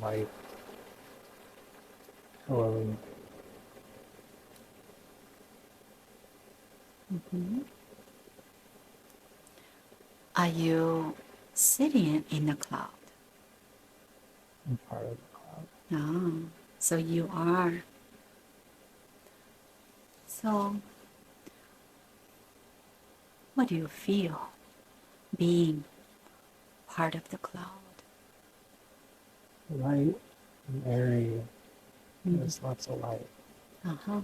light. Hello. Are you sitting in the cloud? I'm part of the cloud. Oh, so you are. So, what do you feel being part of the cloud? Light and airy. There's lots of light. Uh-huh.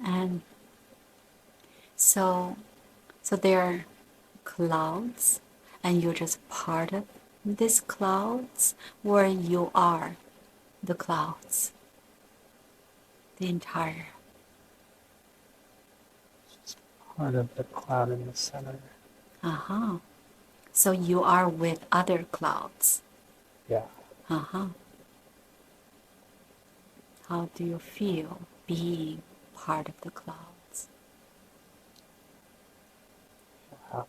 And so there are clouds, and you're just part of these clouds, or you are the clouds, the entire. It's part of the cloud in the center. Uh-huh. So you are with other clouds. Yeah. Uh-huh. How do you feel being part of the clouds? Happy.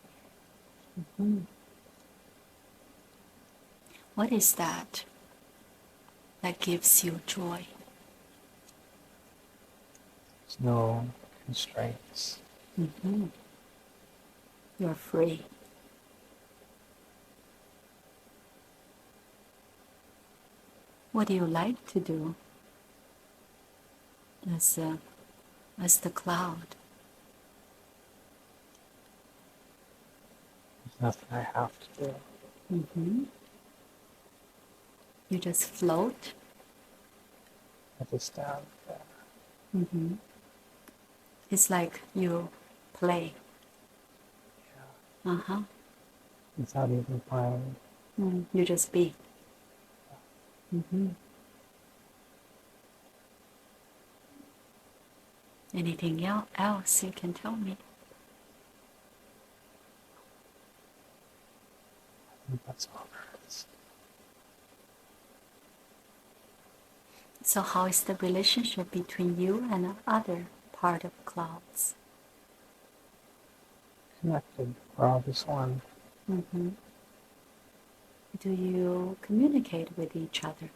What is that gives you joy? There's no constraints. You're free. What do you like to do as the cloud? There's nothing I have to do. You just float. I just stand there. It's like you play. Yeah. Uh-huh. Without even playing. You just be. Anything else you can tell me? I think that's all there is. So how is the relationship between you and other part of clouds? Connected. We're all just one. Do you communicate with each other?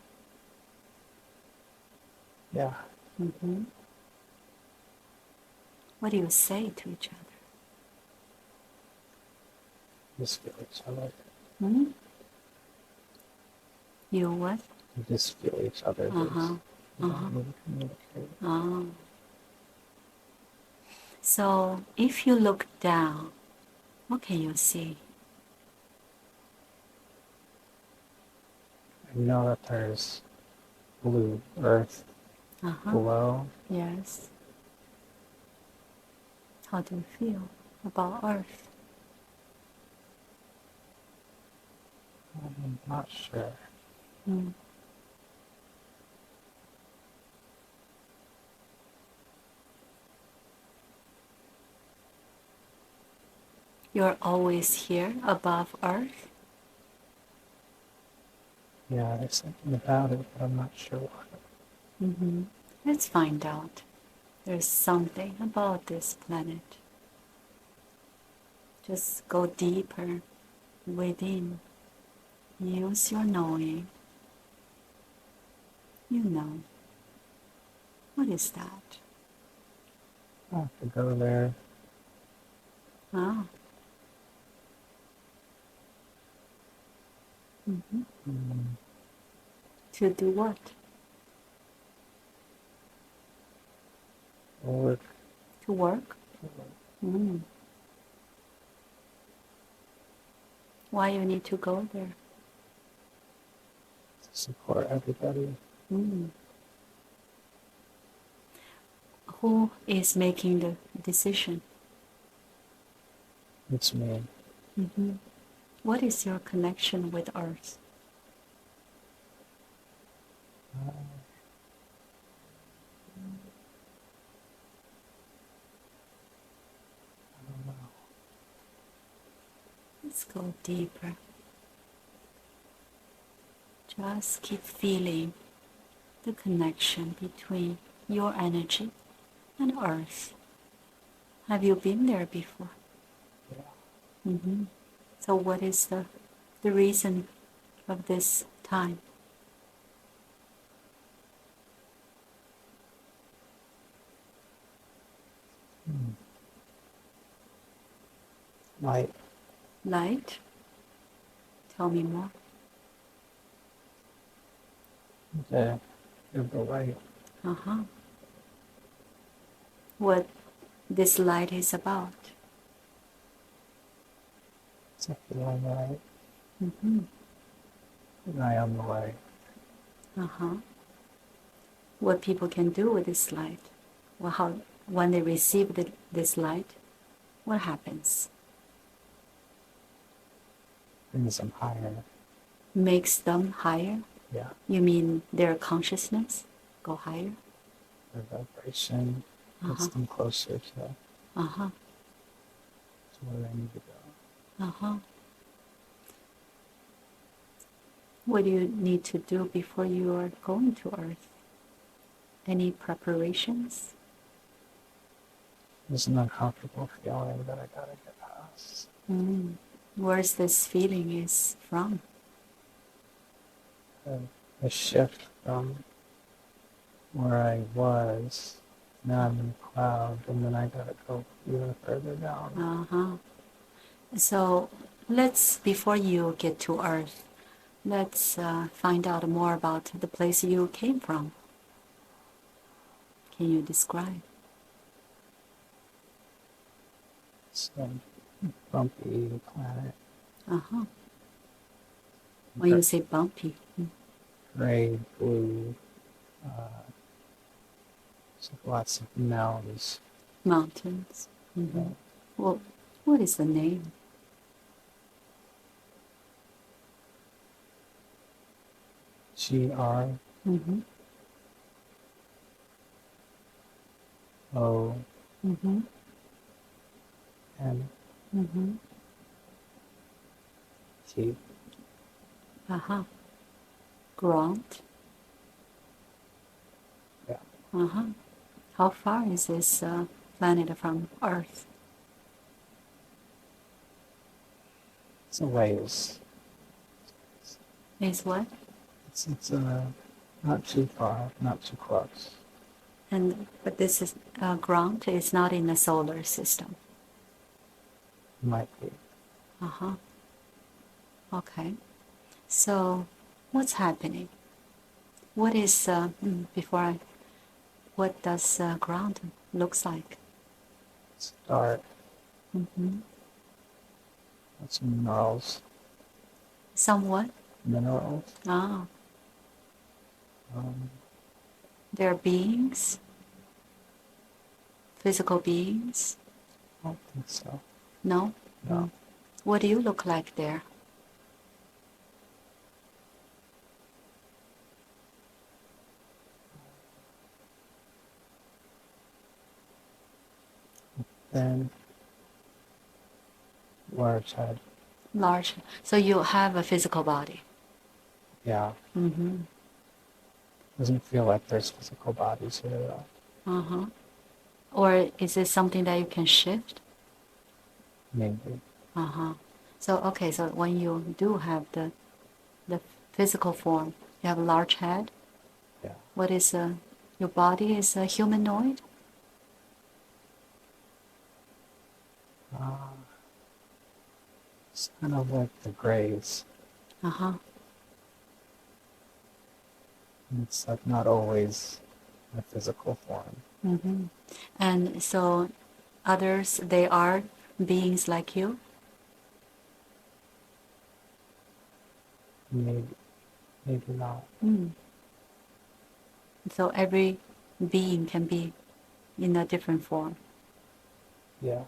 Yeah. What do you say to each other? Just feel each other. You what? You just feel each other. You don't need to communicate. Oh. So if you look down, what can you see? I know that there's blue earth below. Yes. How do you feel about earth? I'm not sure. You're always here above earth? Yeah, there's something about it, but I'm not sure what. Let's find out. There's something about this planet. Just go deeper within. Use your knowing. You know. What is that? I have to go there. Ah. To do what? Work. To work? Why you need to go there? To support everybody. Who is making the decision? It's me. What is your connection with Earth? I don't know. Let's go deeper. Just keep feeling the connection between your energy and Earth. Have you been there before? Yeah. So what is the reason of this time? Light. Light? Tell me more. The light. Uh-huh. What this light is about. It's a feeling light. Mm-hmm. And I am the light. Uh-huh. What people can do with this light. Well, how, when they receive this light, what happens? Brings them higher. Makes them higher? Yeah. You mean their consciousness go higher? Their vibration gets them closer to Uh-huh. where they need to go. Uh-huh. What do you need to do before you are going to Earth? Any preparations? There's an uncomfortable feeling that I gotta get past. Where's this feeling is from? A shift from where I was, now I'm in a cloud, and then I gotta go even further down. Uh-huh. So let's, before you get to Earth, let's find out more about the place you came from. Can you describe? It's a bumpy planet. Uh-huh. When you say bumpy. Gray, blue, lots of mountains. Mountains. Mm-hmm. Well, what is the name? GR. Mm-hmm. O. Mm-hmm. N. Mm-hmm. T. Uh-huh. Grant. Yeah. Uh-huh. How far is this planet from Earth? It's a ways. Is what? It's not too far, not too close. But this is Grant is not in the solar system. Might be. Uh-huh. Okay. So, what's happening? What is what does Grant looks like? It's dark. Mm-hmm. Lots of minerals. Somewhat. Minerals. Ah. They're beings. Physical beings. I don't think so. No. No. What do you look like there? Then large head. Large. So you have a physical body. Yeah. Mm-hmm. Doesn't feel like there's physical bodies here though. Uh-huh. Or is it something that you can shift? Maybe. Uh-huh. So okay, so when you do have the physical form, you have a large head. Yeah. What is your body is a humanoid? It's kind of like the grays. Uh-huh. It's like not always a physical form. Mm-hmm. And so others, they are beings like you? Maybe not. So every being can be in a different form. Yeah.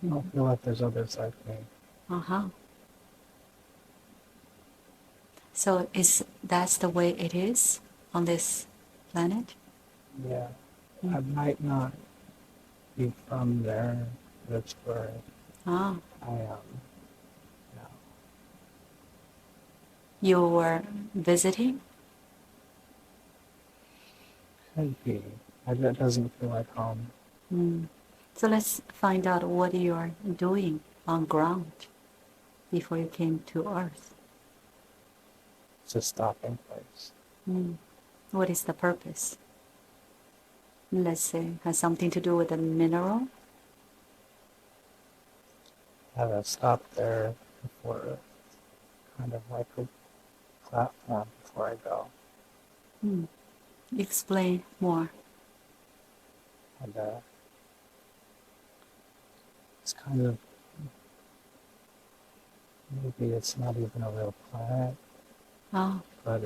I don't feel like there's others like me. Uh-huh. So that's the way it is on this planet? Yeah. I might not be from there. That's where Ah. I am now. You were visiting? Could be. That doesn't feel like home. So let's find out what you are doing on ground before you came to Earth. It's a stopping place. What is the purpose? Let's say, has something to do with the mineral? Have a stop there before, kind of like a platform before I go. Explain more. And it's kind of, maybe it's not even a real planet, Oh, but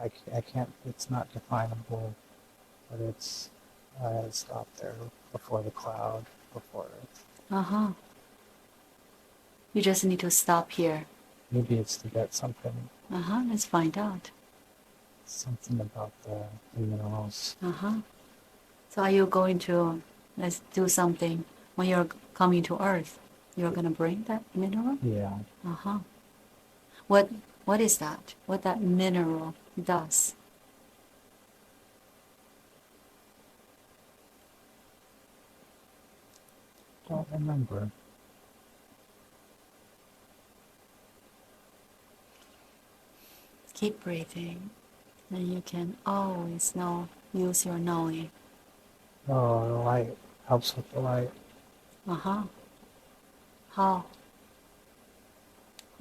I can't, it's not definable, but it's, I stop there before the cloud, before it. You just need to stop here. Maybe it's to get something, Let's find out. something about the minerals. So are you going to, let's do something when you're coming to Earth? You're going to bring that mineral? Yeah. What is that? What that mineral does? Don't remember. Keep breathing, and you can always know, use your knowing. Oh, the light helps with the light. How? How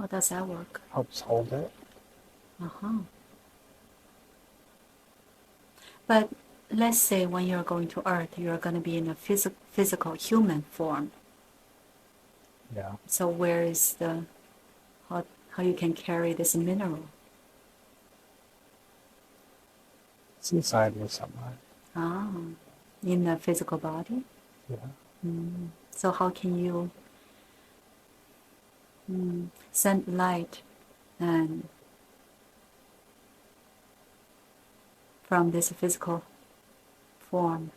does that work? Helps hold it. But let's say when you're going to Earth, you're going to be in a physical human form. Yeah. So where is the, how you can carry this mineral? It's inside me somewhere. In the physical body? Yeah. So how can you send light and from this physical form?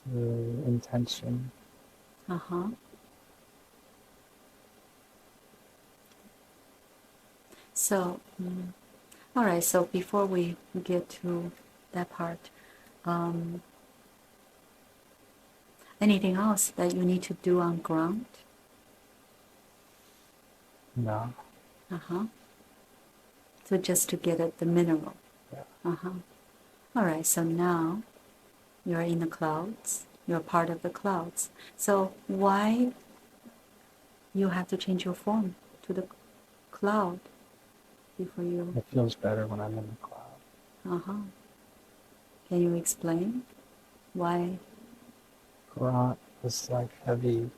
Through intention. So, all right, so before we get to that part, anything else that you need to do on ground? No. So just to get at the mineral. Yeah. All right, so now you're in the clouds. You're part of the clouds. So why you have to change your form to the cloud before you... It feels better when I'm in the cloud. Can you explain why? Grant is like heavy,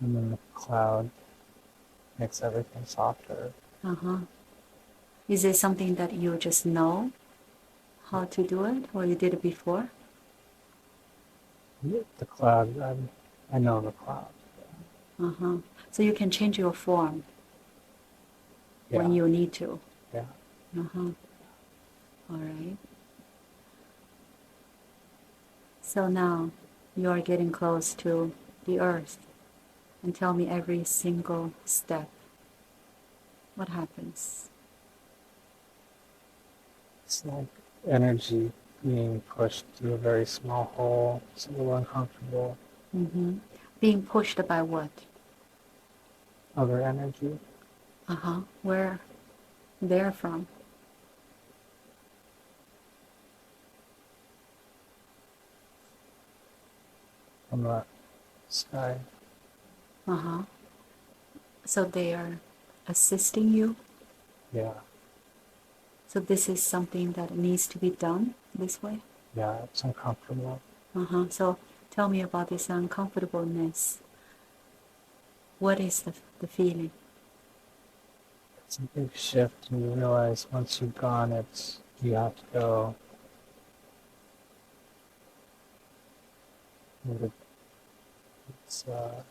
and then the cloud makes everything softer. Is it something that you just know how to do it, or you did it before? The cloud, I know the cloud. So you can change your form when you need to. Yeah. All right. So now you're getting close to the earth. And tell me every single step. What happens? It's like energy being pushed through a very small hole. It's a little uncomfortable. Being pushed by what? Other energy. Where they're from? From the sky. So they are assisting you? Yeah. So this is something that needs to be done this way? Yeah, it's uncomfortable. So tell me about this uncomfortableness. What is the feeling? It's a big shift, and you realize once you've gone, you have to go. It's a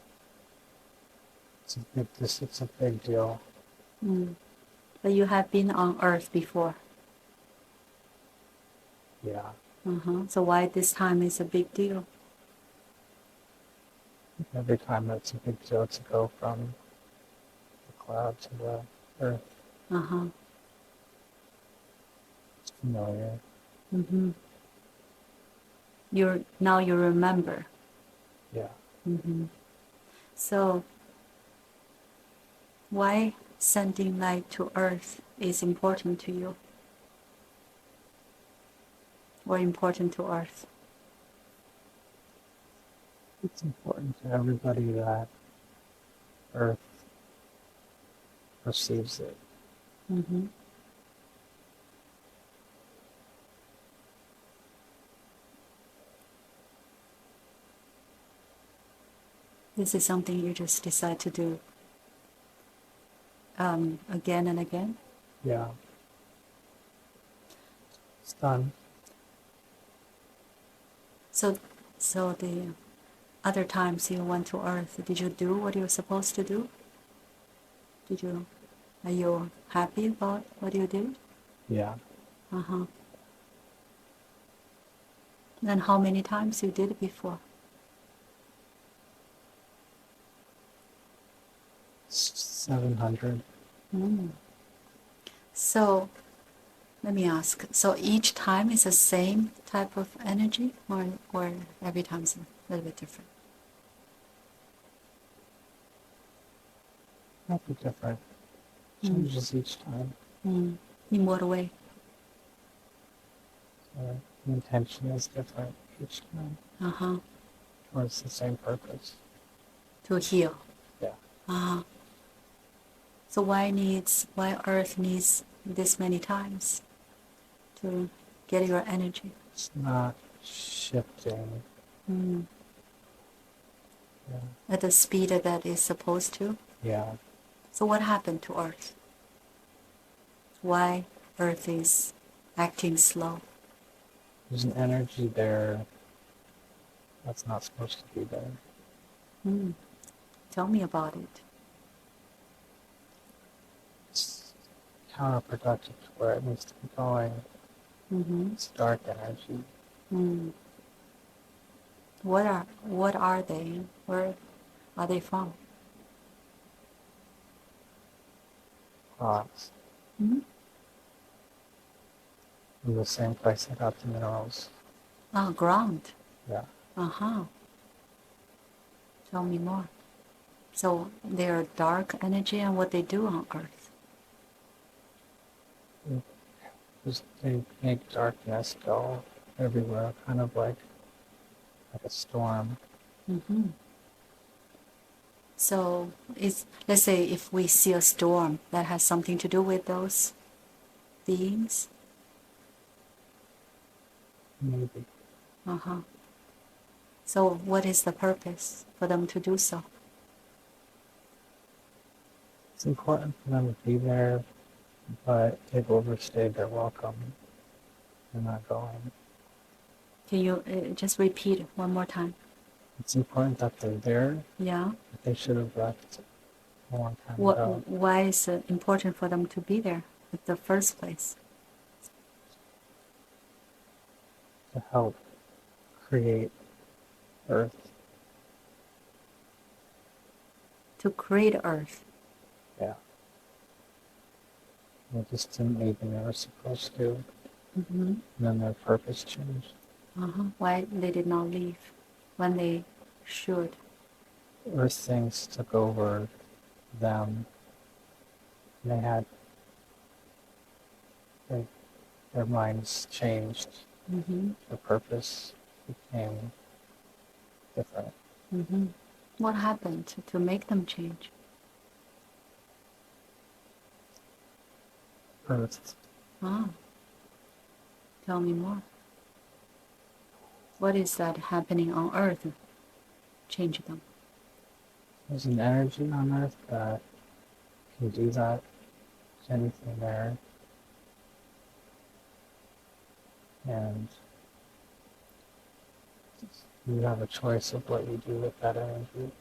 big deal. But you have been on Earth before. Yeah. So why this time is a big deal? Every time it's a big deal to go from the cloud to the earth. It's familiar. Now you remember. Yeah. So why sending light to Earth is important to you? Or important to Earth? It's important to everybody that Earth perceives it. Mm-hmm. This is something you just decide to do again and again? Yeah. It's done. So the other times you went to Earth, did you do what you were supposed to do? Are you happy about what you did? Yeah. Uh-huh. And how many times you did it before? 700. So let me ask. So each time is the same type of energy, or every time is a little bit different? Might be different. Changes each time. In what way? The intention is different each time. Uh-huh. Towards the same purpose. To heal. Yeah. Uh-huh. So why Earth needs this many times to get your energy? It's not shifting. Yeah. At the speed that it's supposed to? Yeah. So what happened to Earth? Why Earth is acting slow? There's an energy there that's not supposed to be there. Tell me about it. It's counterproductive to where it needs to be going. It's dark energy. What are they? Where are they from? Rocks. From the same place that got the minerals. Ah, ground. Yeah. Uh-huh. Tell me more. So they're dark energy, and what they do on Earth? They make darkness go everywhere, kind of like a storm. So let's say if we see a storm, that has something to do with those beings? Maybe. Uh-huh. So what is the purpose for them to do so? It's important for them to be there, but they've overstayed their welcome. They're not going. Can you just repeat it one more time? It's important that they're there, Yeah. but they should have left a long time ago. Why is it important for them to be there in the first place? To help create Earth. To create Earth. Yeah. They just didn't leave when they were supposed to. And then their purpose changed. Why they did not leave when they should? Earth things took over them. And they had their minds changed. Their purpose became different. What happened to make them change? Earth. Tell me more. What is that happening on Earth? Change them. There's an energy on Earth that can do that. There's anything there. And you have a choice of what you do with that energy.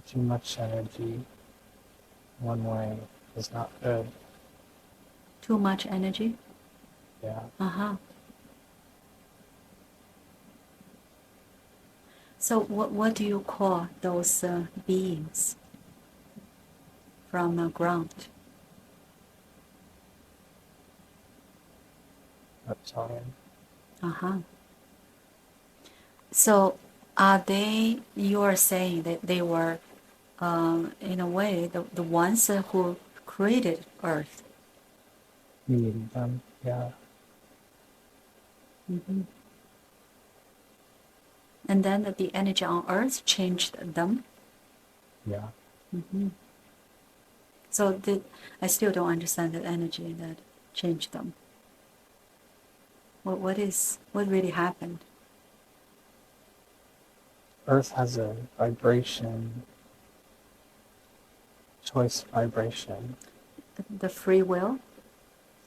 Too much energy one way is not good. Too much energy? Yeah. So what do you call those beings from ground? Reptilian. So Are they, you are saying that they were, in a way, the ones who created Earth? Needed them, yeah. Mm-hmm. And then the energy on Earth changed them? Yeah. Mm-hmm. So I still don't understand that energy that changed them. What really happened? Earth has a vibration, choice vibration, The free will?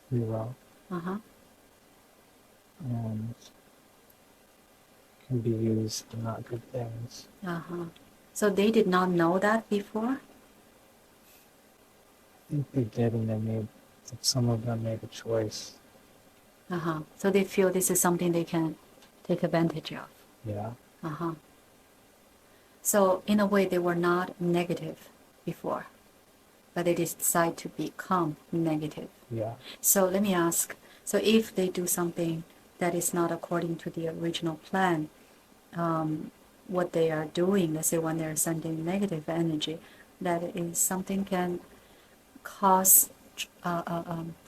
free will, Uh-huh. and can be used for not good things. Uh-huh. So they did not know that before? I think they did, and some of them made a choice. Uh-huh. So they feel this is something they can take advantage of. Yeah. Uh-huh. So in a way, they were not negative before, but they decide to become negative. Yeah. So let me ask, so if they do something that is not according to the original plan, what they are doing, let's say when they're sending negative energy, that is something can cause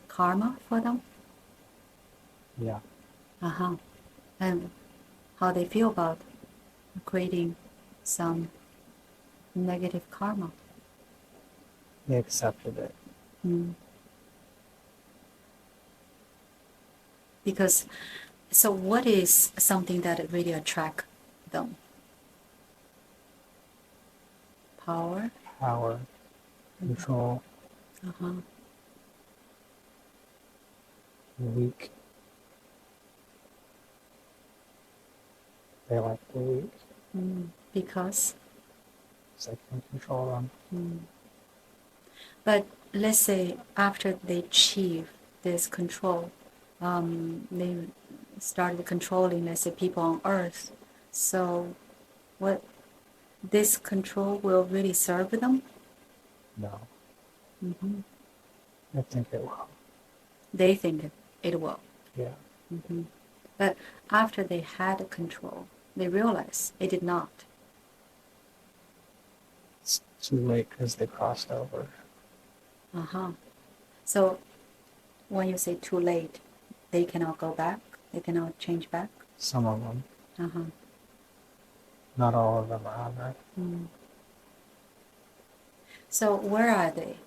karma for them? Yeah. Uh-huh. And how they feel about creating some negative karma. They accepted it. Mm. Because, so what is something that really attract them? Power? Power, control, Uh-huh. weak. They like the weak, Because? so they can control them. But let's say after they achieve this control, they started controlling, let's say, people on Earth. So what, this control will really serve them? No. Mm-hmm. I think it will. They think it will. Yeah. Mm-hmm. But after they had control, they realized it did not. It's too late because they crossed over. Uh-huh. So when you say too late, they cannot go back? They cannot change back? Some of them. Uh-huh. Not all of them are on Earth. Mm. So where are they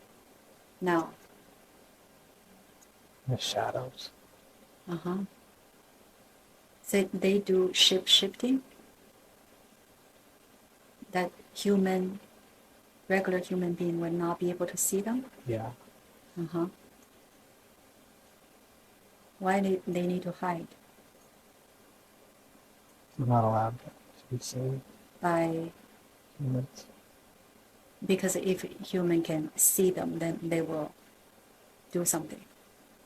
now? The shadows. Uh-huh. So they do shifting? That regular human being would not be able to see them? Yeah. Uh-huh. Why they need to hide? They're not allowed to be seen. By, Humans. because if human can see them, then they will do something.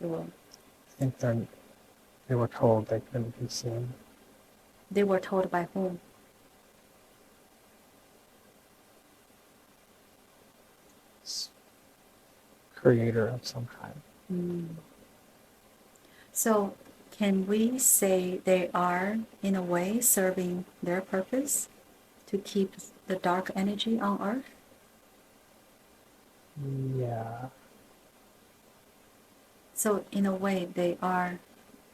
They will. I think they were told they couldn't be seen. They were told by whom? Creator of some kind. Mm. So can we say they are, in a way, serving their purpose to keep the dark energy on Earth? Yeah. So in a way, they are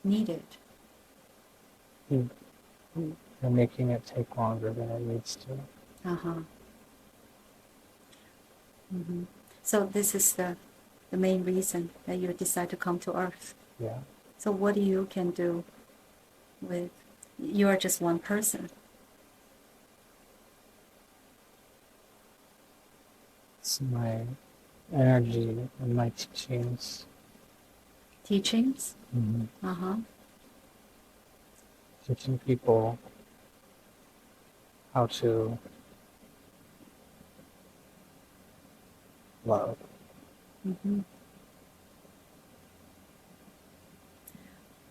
needed. They're making it take longer than it needs to. Uh-huh. Mm-hmm. So this is the main reason that you decide to come to Earth. Yeah. So what you can do with, you are just one person. It's my energy and my teachings. Teachings? Mm-hmm. Uh-huh. Teaching people how to love. Mm-hmm.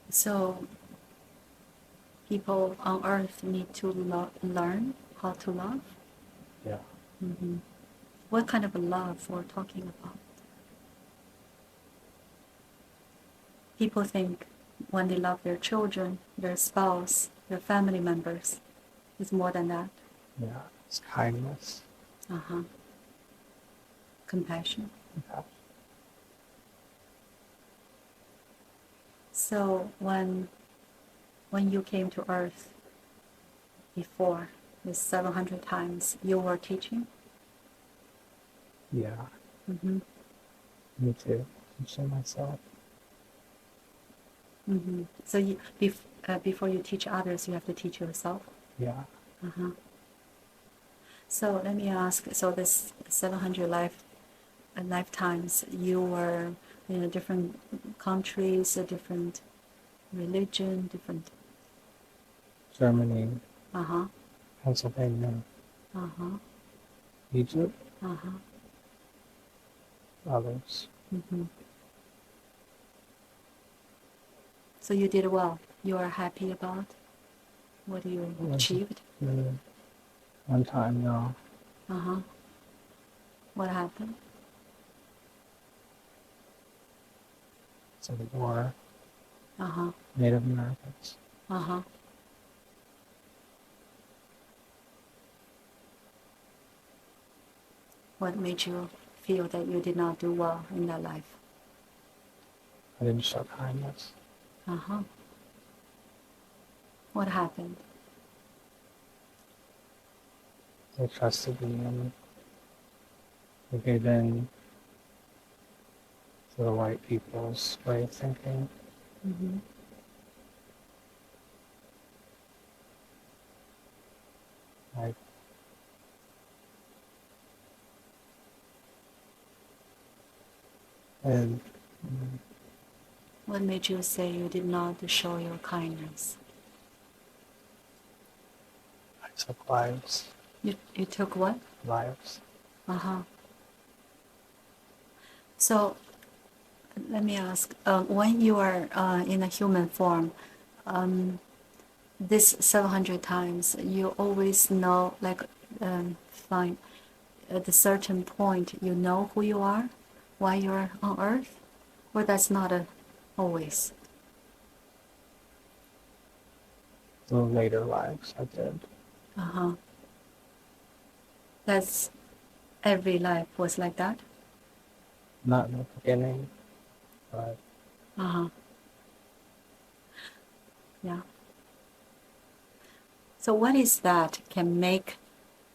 So people on Earth need to learn how to love? Yeah. Mm-hmm. What kind of a love we're talking about? People think when they love their children, their spouse, their family members, It's more than that. Yeah, it's kindness. Uh-huh. Compassion. Compassion. So when you came to Earth before, this 700 times, you were teaching? Yeah. Mm-hmm. Me too. Teaching myself. Mm-hmm. So before you teach others, you have to teach yourself? Yeah. Uh-huh. So let me ask, so this 700 lifetimes, you were in different countries, a different religion, different... Germany, Uh-huh. Pennsylvania, Uh-huh. Egypt, Uh-huh. others. Mm-hmm. So you did well. You are happy about what you It was achieved? good. One time, no. Uh-huh. What happened? Civil War, Uh-huh. Native Americans. Uh-huh. What made you feel that you did not do well in that life? I didn't show kindness. Uh-huh. What happened? They trusted me and they gave in to the white people's way of thinking. Mm-hmm. I and What made you say you did not show your kindness? I took lives. You took what? Lives. Uh-huh. So let me ask, when you are in a human form, this 700 times, you always know, like, fine, at a certain point, you know who you are while you're on Earth? Or that's not always? The later lives I did. Uh-huh. That's every life was like that? Not in the beginning, but Uh-huh. Yeah. So what is that can make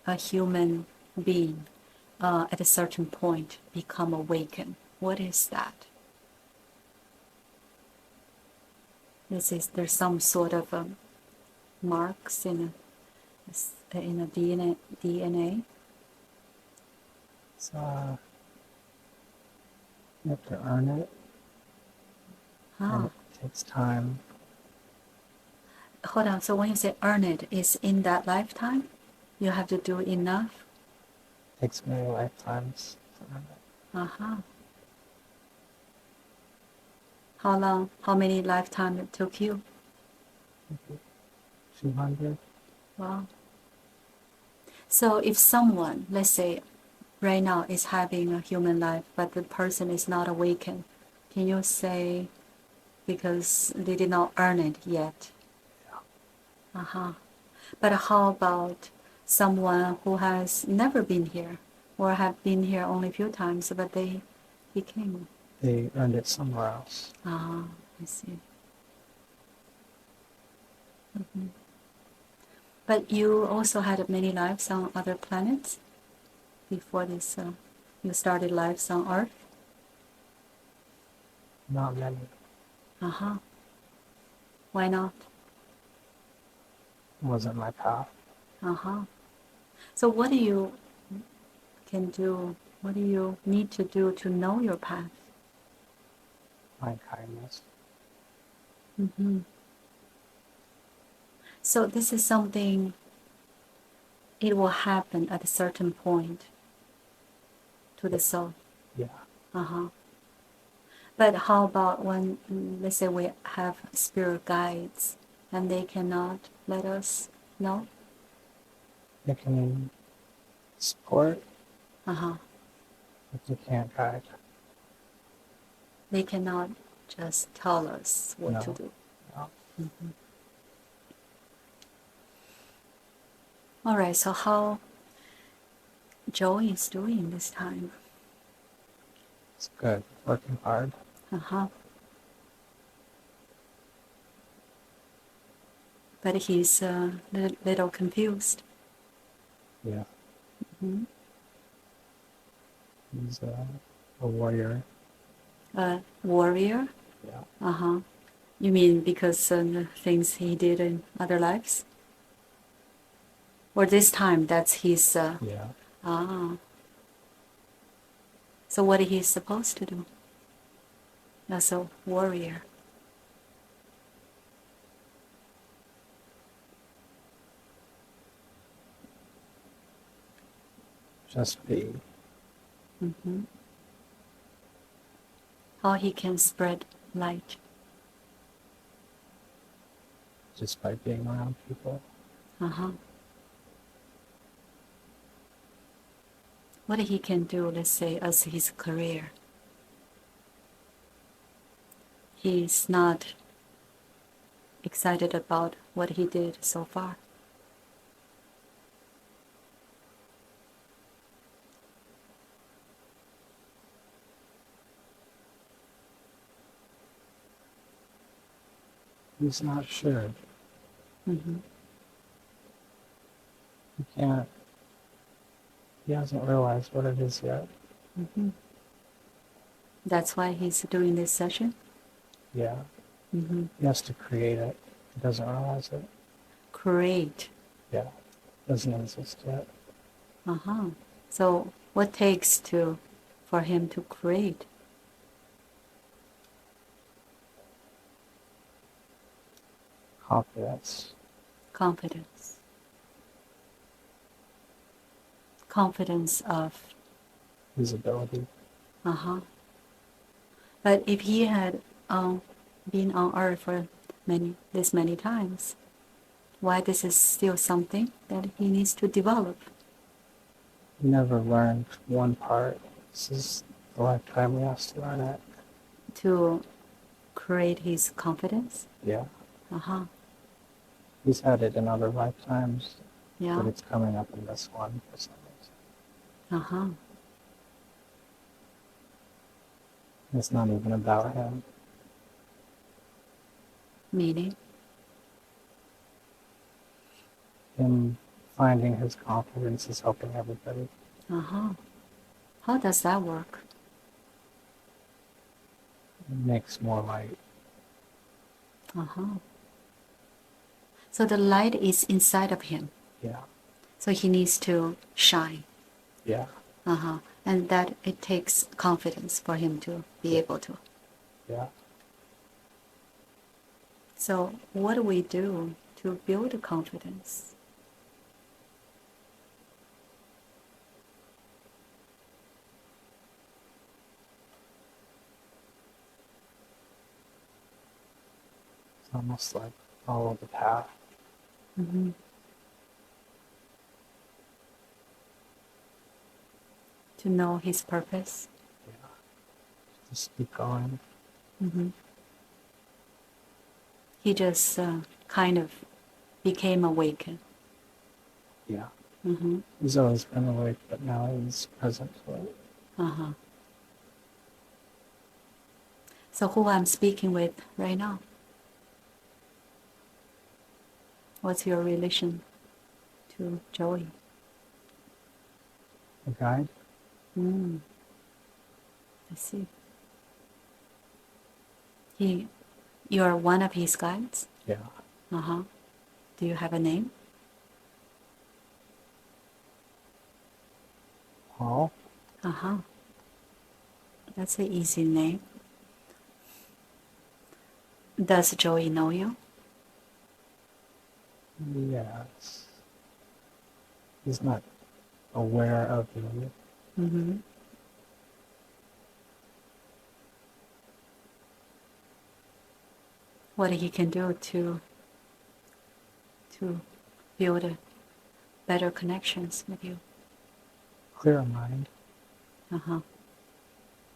a human being at a certain point become awakened? What is that? There's some sort of marks in a DNA. it's, you have to earn it, and Huh. it takes time. Hold on. So when you say earn it, is in that lifetime? You have to do enough? It takes many lifetimes to earn it. Uh-huh. How long? How many lifetimes it took you? 200. Wow. So if someone, let's say, right now is having a human life, but the person is not awakened, can you say because they did not earn it yet? Yeah. Uh-huh. But how about someone who has never been here or have been here only a few times, but they became? They earned it somewhere else. Ah, I see. Mm-hmm. But you also had many lives on other planets before this. You started lives on Earth. Not many. Uh-huh. Why not? It wasn't my path. Uh-huh. So what do you can do? What do you need to do to know your path? My kindness. Mm-hmm. So this is something, it will happen at a certain point to the soul. Yeah. Uh-huh. But how about when, let's say we have spirit guides and they cannot let us know? They can support, Uh-huh. but they can't guide. They cannot just tell us what to No. do. No. Mm-hmm. All right, so how Joey is doing this time? It's good. Working hard. Uh-huh. But he's a little confused. Yeah. Mm-hmm. He's a warrior. A warrior? Yeah. Uh-huh. You mean because of the things he did in other lives? Or this time that's his... Yeah. Ah. So what he's supposed to do as a warrior? Just be. Mm-hmm. How he can spread light. Just by being around people. Uh-huh. What he can do, let's say, as his career. He's not excited about what he did so far. He's not sure. Mm-hmm. He hasn't realized what it is yet. Mm-hmm. That's why he's doing this session? Yeah. Mm-hmm. He has to create it. He doesn't realize it. Create. Yeah. Doesn't exist yet. Uh-huh. So what takes for him to create? Confidence. Confidence. Confidence of... His ability. Uh-huh. But if he had been on Earth for many times, why this is still something that he needs to develop? He never learned one part. This is the lifetime he has to learn it. To create his confidence? Yeah. Uh-huh. He's had it in other lifetimes, Yeah. but it's coming up in this one for some reason. Uh-huh. It's not even about him. Meaning? Him finding his confidence is helping everybody. Uh-huh. How does that work? It makes more light. Uh-huh. So the light is inside of him. Yeah. So he needs to shine. Yeah. Uh-huh. And that it takes confidence for him to be able to. Yeah. So what do we do to build confidence? It's almost like follow the path. Mm-hmm. To know his purpose. Yeah. Just keep going. Mm-hmm. He just kind of became awakened. Yeah. Mm-hmm. He's always been awake, but now he's present to it. Uh-huh. So who I'm speaking with right now? What's your relation to Joey? A guide? I see. You're one of his guides? Yeah. Uh-huh. Do you have a name? Paul? Uh-huh. That's an easy name. Does Joey know you? Yes. He's not aware of me. Mm-hmm. What he can do to build better connections with you. Clear mind. Uh-huh.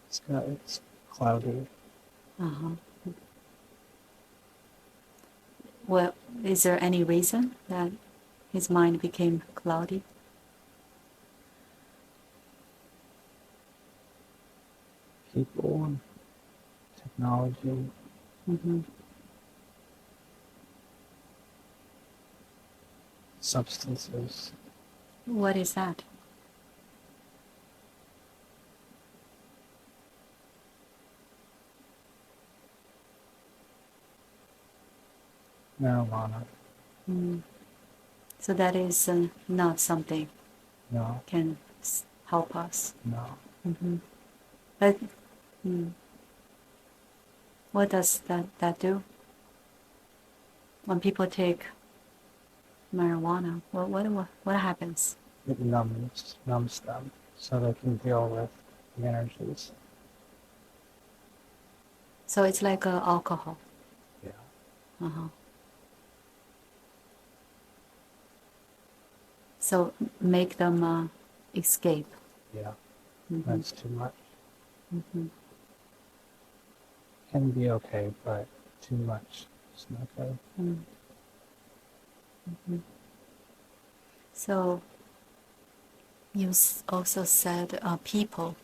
It's cloudy. Uh-huh. Well, is there any reason that his mind became cloudy? People and technology. Mm-hmm. Substances. What is that? Marijuana. Mm. So that is not something No. can help us. No. Mm-hmm. But what does that do? When people take marijuana, what happens? It numbs them so they can deal with the energies. So it's like alcohol. Yeah. Uh-huh. So make them escape. Yeah. Mm-hmm. That's too much. Mm-hmm. Can be okay, but too much is not good. Mm-hmm. So you also said people,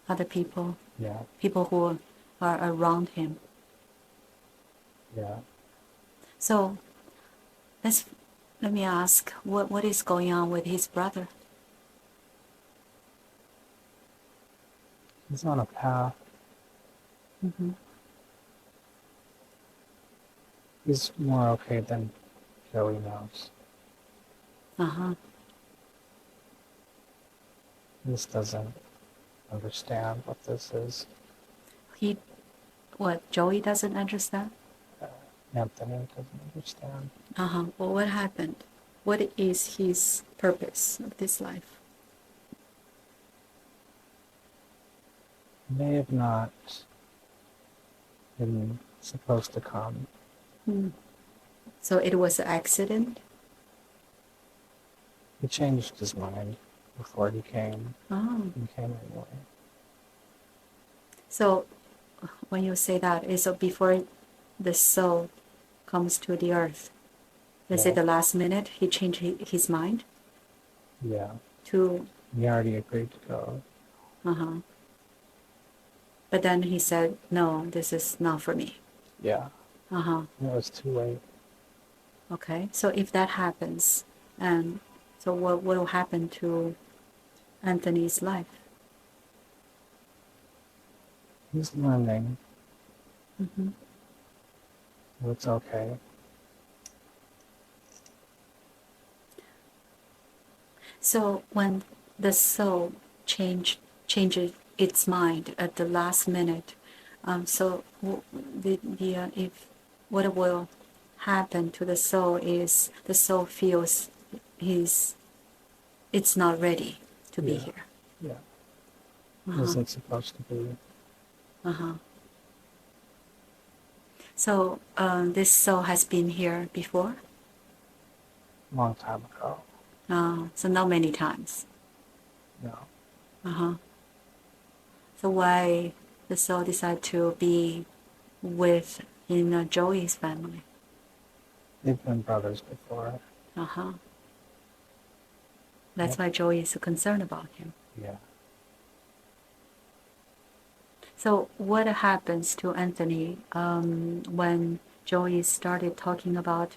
other people, Yeah. people who are around him. Yeah. So let me ask, what is going on with his brother? He's on a path. Mm-hmm. He's more okay than Joey knows. Uh-huh. He just doesn't understand what this is. Joey doesn't understand? Anthony doesn't understand. Uh-huh. Well, what happened? What is his purpose of this life? May have not been supposed to come. So it was an accident? He changed his mind before he came. Oh. He came anyway. So when you say that, is it before the soul comes to the earth? Let's say the last minute, he changed his mind? Yeah. To... He already agreed to go. Uh-huh. But then he said, no, this is not for me. Yeah. Uh-huh. It was too late. Okay. So if that happens, and so what will happen to Anthony's life? He's learning. Mm-hmm. It's okay. So when the soul changes its mind at the last minute, so if what will happen to the soul is the soul feels it's not ready to be here. Yeah. Uh-huh. Isn't supposed to be. Uh-huh. So this soul has been here before? Long time ago. So not many times. No. Uh-huh. So why the soul decide to be in Joey's family? They've been brothers before. Uh-huh. That's why Joey is so concerned about him. Yeah. So what happens to Anthony when Joey started talking about,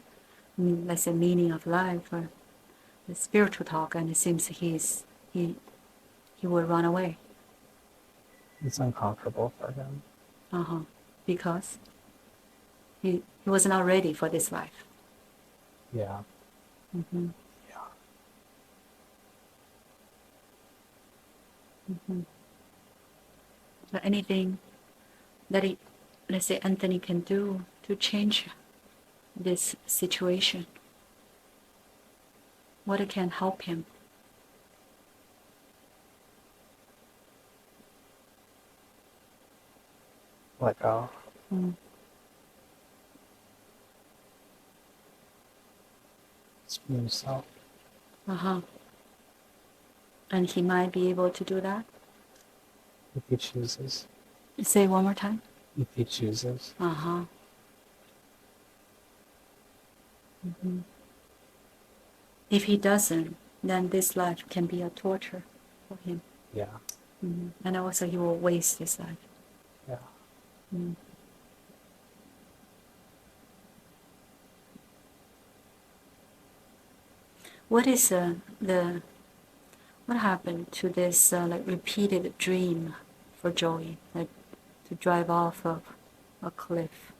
let's say, meaning of life or the spiritual talk, and it seems he will run away? It's uncomfortable for him. Uh-huh. Because he was not ready for this life. Yeah. Mm-hmm. Yeah. Mm-hmm. So anything that let's say Anthony can do to change this situation, what can help him? Let go. Just be himself. Uh-huh. And he might be able to do that? If he chooses. Say one more time. If he chooses. Uh-huh. Mm-hmm. If he doesn't, then this life can be a torture for him. Yeah. And also he will waste his life. Yeah. What is what happened to this like repeated dream for Joey, like to drive off of a cliff?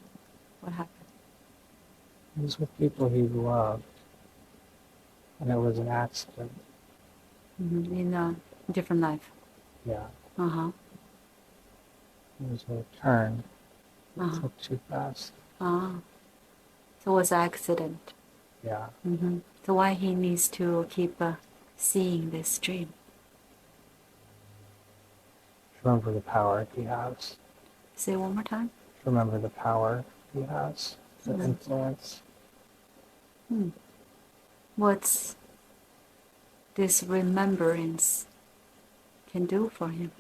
What happened? It was with people he loved, and it was an accident. In a different life. Yeah. Uh-huh. It was a turn. It Uh-huh. took too fast. So it was an accident. Yeah. So why he needs to keep seeing this dream? Remember the power he has. Say one more time. Remember the power he has. The influence. What's this remembrance can do for him?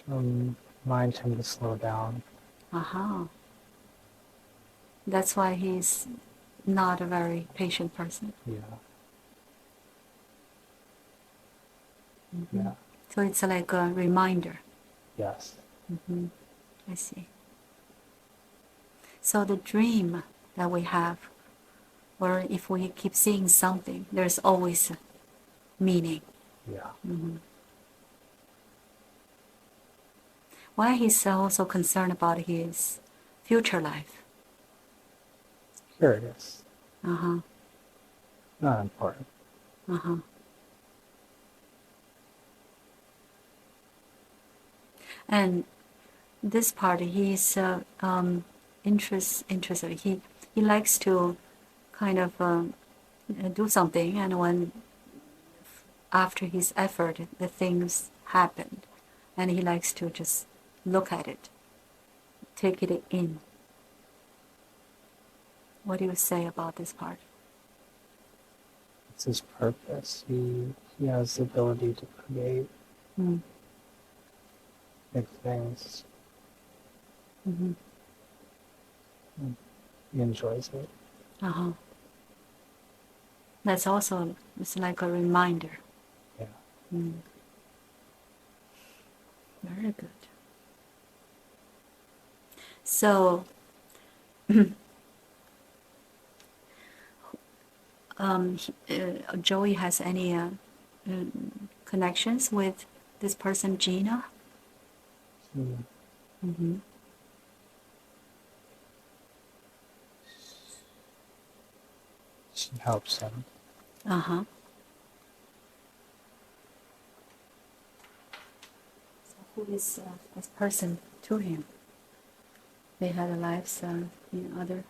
Remind him to slow down. That's why he's not a very patient person. Yeah. Yeah. So it's like a reminder. Yes. I see. So the dream that we have, or if we keep seeing something, there's always meaning. Yeah. Why he's also concerned about his future life? Curious. Uh-huh. Not important. Uh-huh. And this part, he's interested. He likes to kind of do something, and when after his effort, the things happened, and he likes to just look at it, take it in. What do you say about this part? It's his purpose. He has the ability to create big things. He enjoys it. Uh-huh. That's also, it's like a reminder. Yeah. Very good. So, Joey has any connections with this person, Gina? She helps him. Uh-huh. So who is this person to him? They had lives in other...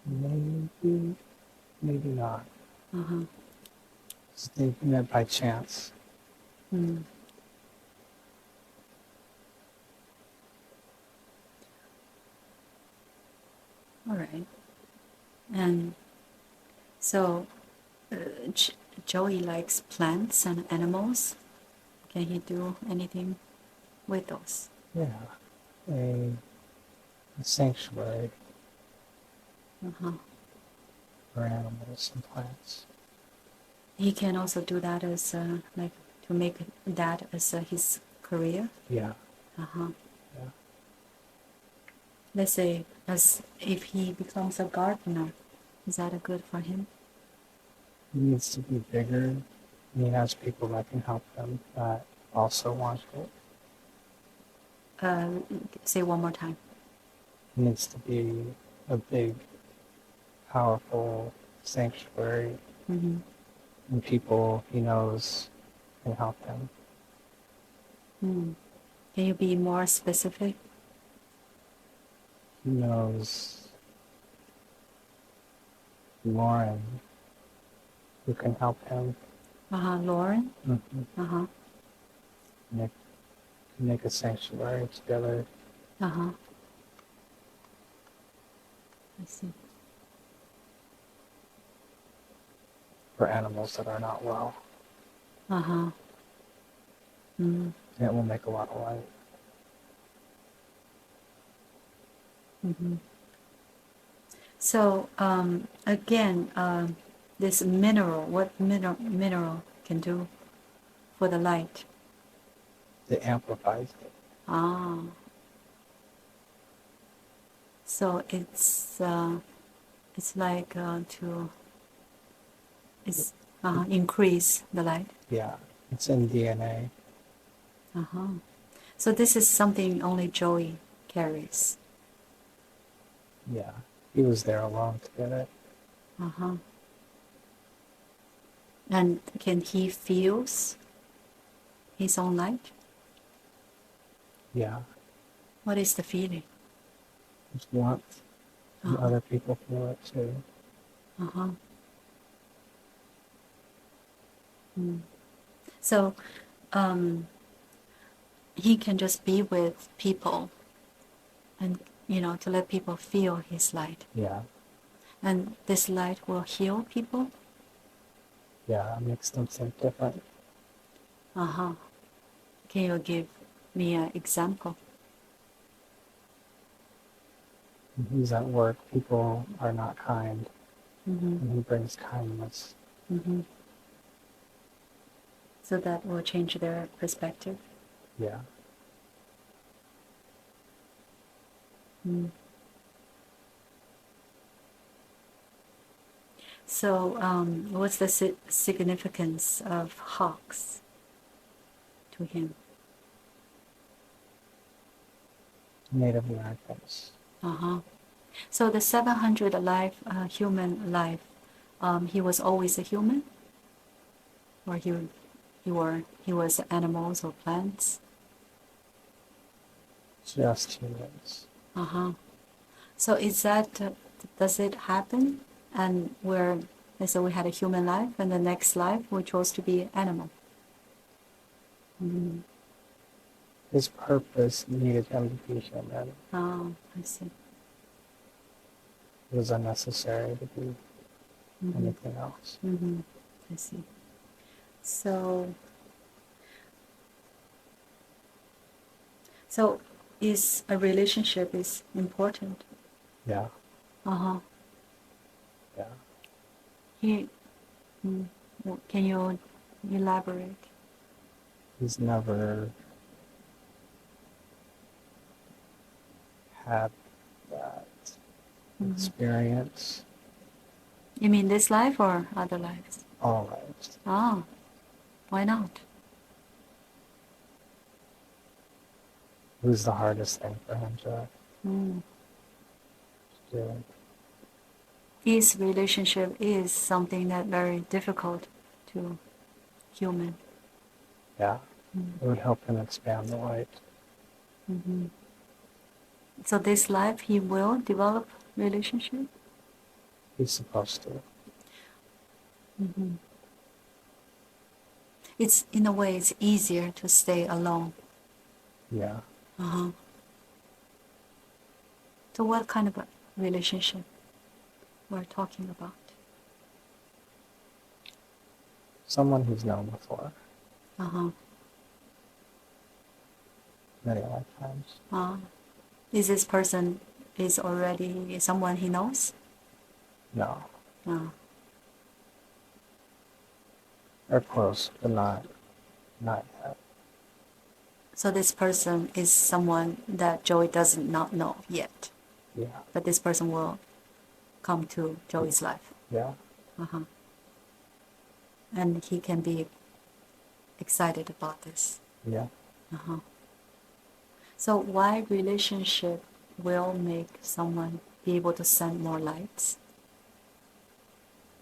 Maybe, maybe not. Uh-huh. They met by chance. All right. And so Joey likes plants and animals. Can he do anything with those? Yeah. A sanctuary for animals and plants. He can also do that as like to make that as his career. Yeah. Yeah. Let's say as if he becomes a gardener, is that good for him? He needs to be bigger. And he has people that can help him that also want it. Say one more time. He needs to be a big, powerful sanctuary. And people he knows can help him. Can you be more specific? He knows Lauren, who can help him. Lauren? Make a sanctuary together. I see. For animals that are not well. Mm. And it will make a lot of light. So again, this mineral, what mineral can do for the light? It amplifies it. Ah. So it's like it's increase the light. Yeah, it's in DNA. So this is something only Joey carries. Yeah, he was there alone to get it. And can he feels his own light? Yeah, What is the feeling? it's warmth. And other people feel it too. So he can just be with people and, to let people feel his light. Yeah. And this light will heal people? Yeah, it makes them think different. Can you give me an example? When he's at work, people are not kind. And he brings kindness. So that will change their perspective? Yeah. So what's the significance of hawks to him? Native Americans. So the 700 human life, he was always a human? Or he was animals or plants? Just humans. So is that, does it happen? And let's say we had a human life, and the next life we chose to be animal. His purpose needed him to be human. Oh, I see. It was unnecessary to be anything else. I see. So is a relationship is important? Yeah. Yeah. Can you elaborate? He's never had that experience. You mean this life or other lives? All lives. Ah, why not? It was the hardest thing for him to do. This relationship is something that very difficult to human. Yeah. It would help him expand the light. So this life he will develop relationship? He's supposed to. It's in a way it's easier to stay alone. Yeah. So what kind of a relationship we're talking about? Someone he's known before. Many lifetimes. Is this person is already someone he knows? No. They're close, but not yet. So this person is someone that Joey does not know yet. Yeah. But this person will come to Joey's life. Yeah. And he can be excited about this. Yeah. So why relationship will make someone be able to send more lights?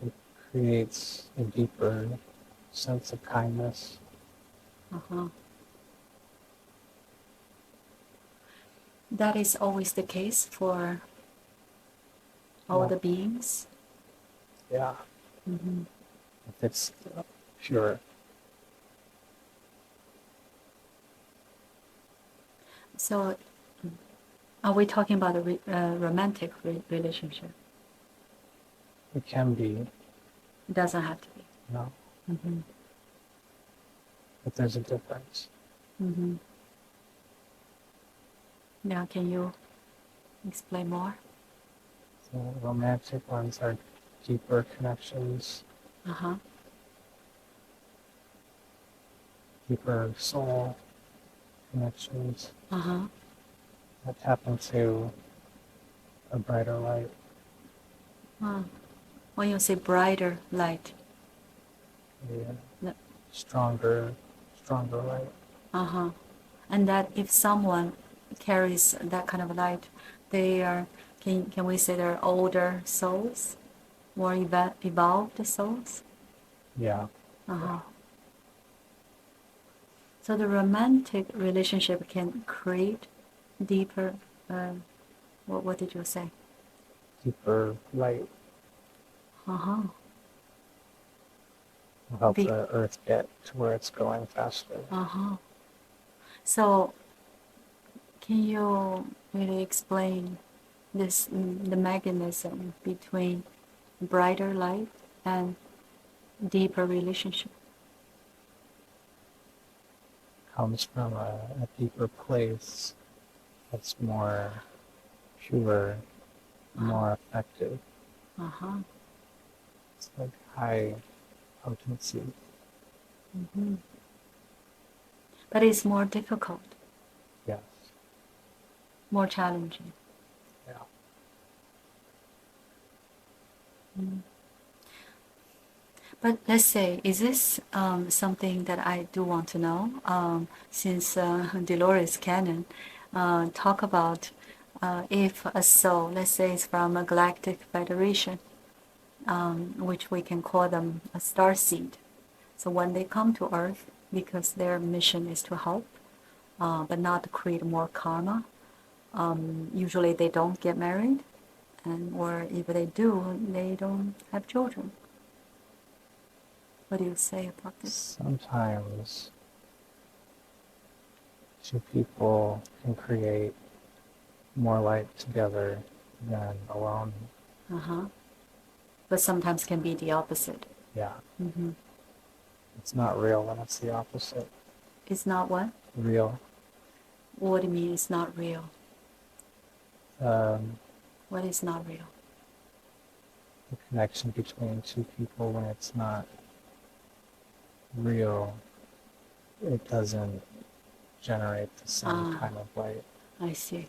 It creates a deeper sense of kindness. That is always the case for all the beings? Yeah. If it's pure. So are we talking about a romantic relationship? It can be. It doesn't have to be. No. But there's a difference. Now, can you explain more? So romantic ones are deeper connections, deeper soul connections that tap into a brighter light. When you say brighter light, Yeah. Stronger light. and that if someone carries that kind of light, they are, can we say they're older souls, more evolved souls? Yeah. So the romantic relationship can create deeper, what did you say? Deeper light. Will help the earth get to where it's going faster. So can you really explain this, the mechanism between brighter light and deeper relationship? Comes from a deeper place that's more pure, more effective. It's like high potency. But it's more difficult, Yes. more challenging. Yeah. But let's say, is this something that I do want to know? Since Dolores Cannon talk about if a soul, let's say it's from a galactic federation, which we can call them a star seed. So when they come to Earth, because their mission is to help, but not to create more karma, usually they don't get married, or if they do, they don't have children. What do you say about this? Sometimes two people can create more light together than alone. But sometimes can be the opposite. Yeah. It's not real when it's the opposite. It's not what? Real. What do you mean it's not real? What is not real? The connection between two people, when it's not real, it doesn't generate the same kind of light. I see.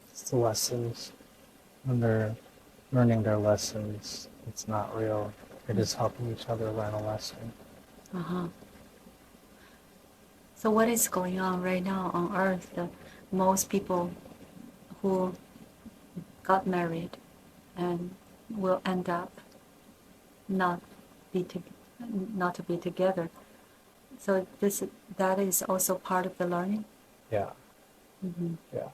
It's the lessons. When they're learning their lessons, it's not real. It is helping each other learn a lesson. So what is going on right now on Earth? Most people who got married and will end up not to be together. So that is also part of the learning. Yeah. Yeah.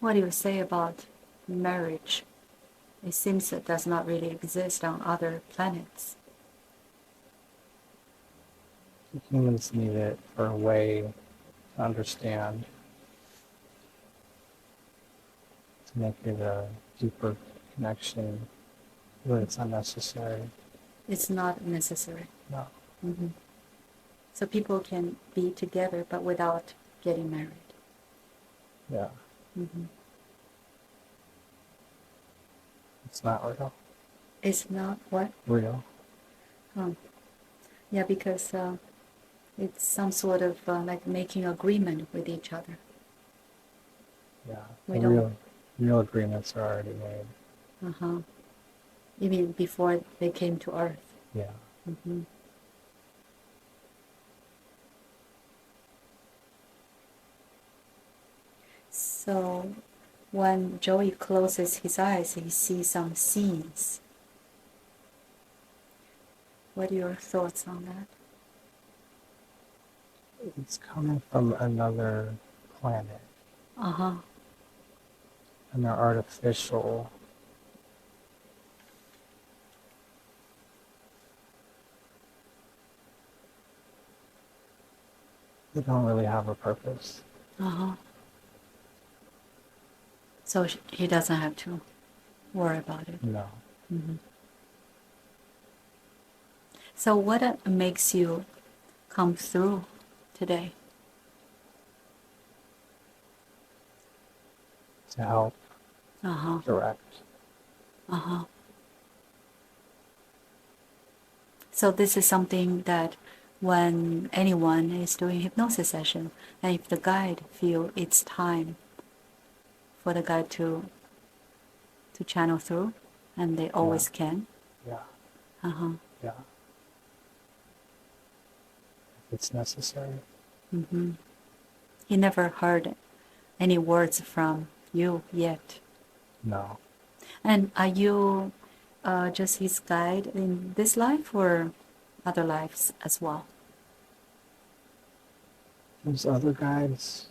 What do you say about marriage? It seems it does not really exist on other planets. Humans need it for a way to understand, to make it a deeper connection, but it's unnecessary. It's not necessary. No. So people can be together but without getting married. Yeah. It's not real. It's not what? Real. Yeah, because it's some sort of like making agreement with each other. Yeah. Real agreements are already made. You mean before they came to Earth? Yeah. So when Joey closes his eyes, he sees some scenes. What are your thoughts on that? It's coming from another planet. And they're artificial. They don't really have a purpose. So he doesn't have to worry about it. No. So what makes you come through today? to help Uh-huh. direct. Uh-huh. So this is something that when anyone is doing hypnosis session, and if the guide feel it's time for the guide to channel through, and they always can. Yeah. Uh-huh. Yeah. If it's necessary. Mm-hmm. He never heard any words from you yet. No. And are you just his guide in this life or other lives as well? There's other guides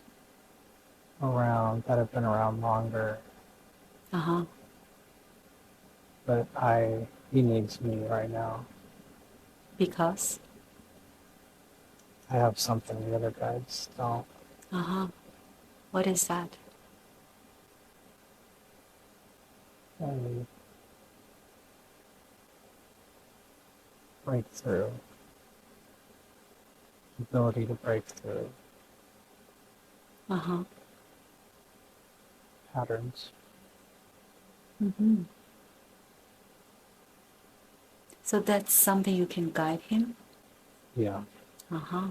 around that have been around longer, Uh-huh. but he needs me right now. Because? I have something the other guides don't. Uh-huh. What is that? And breakthrough. Ability to break through Uh-huh. patterns. Mm-hmm. So that's something you can guide him? Yeah. Uh-huh.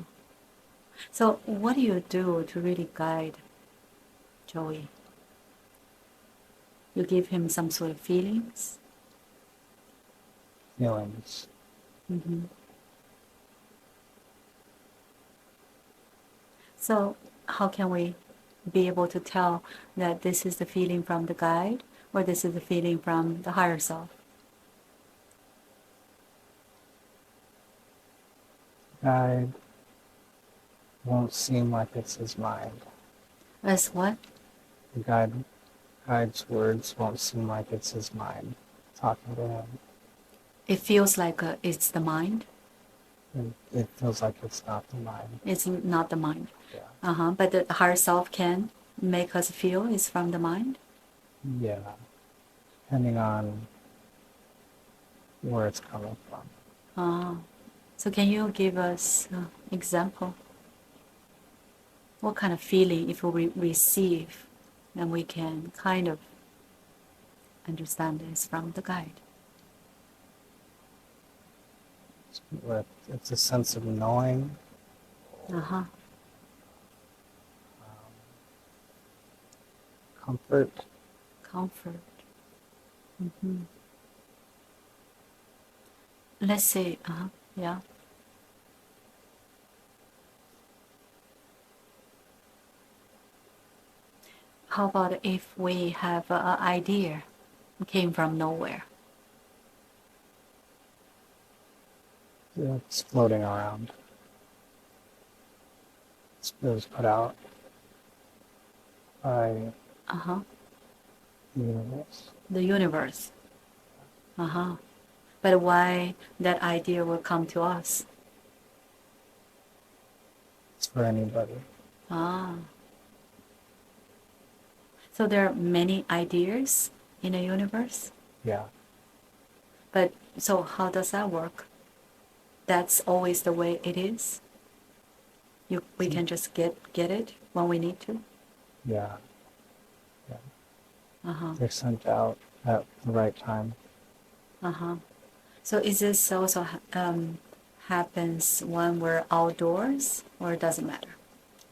So what do you do to really guide Joey? You give him some sort of feelings? Feelings. Mm-hmm. So how can we be able to tell that this is the feeling from the guide or this is the feeling from the higher self? Guide won't seem like it's his mind. As what? The guide's words won't seem like it's his mind talking to him. It feels like it's the mind. It feels like it's not the mind. It's not the mind. Yeah. Uh-huh. But the higher self can make us feel it's from the mind? Yeah. Depending on where it's coming from. So can you give us an example? What kind of feeling if we receive, then we can kind of understand this from the guide? It's a sense of knowing. Uh-huh. Comfort. Comfort. Mm-hmm. Let's say, yeah. How about if we have an idea came from nowhere? It's floating around. It was put out by Uh-huh. the universe. The universe. Uh-huh. But why that idea will come to us? It's for anybody. Ah. So there are many ideas in the universe? Yeah. But so how does that work? That's always the way it is? We can just get it when we need to? Yeah. Yeah. Uh-huh. They're sent out at the right time. Uh-huh. So is this also happens when we're outdoors or it doesn't matter?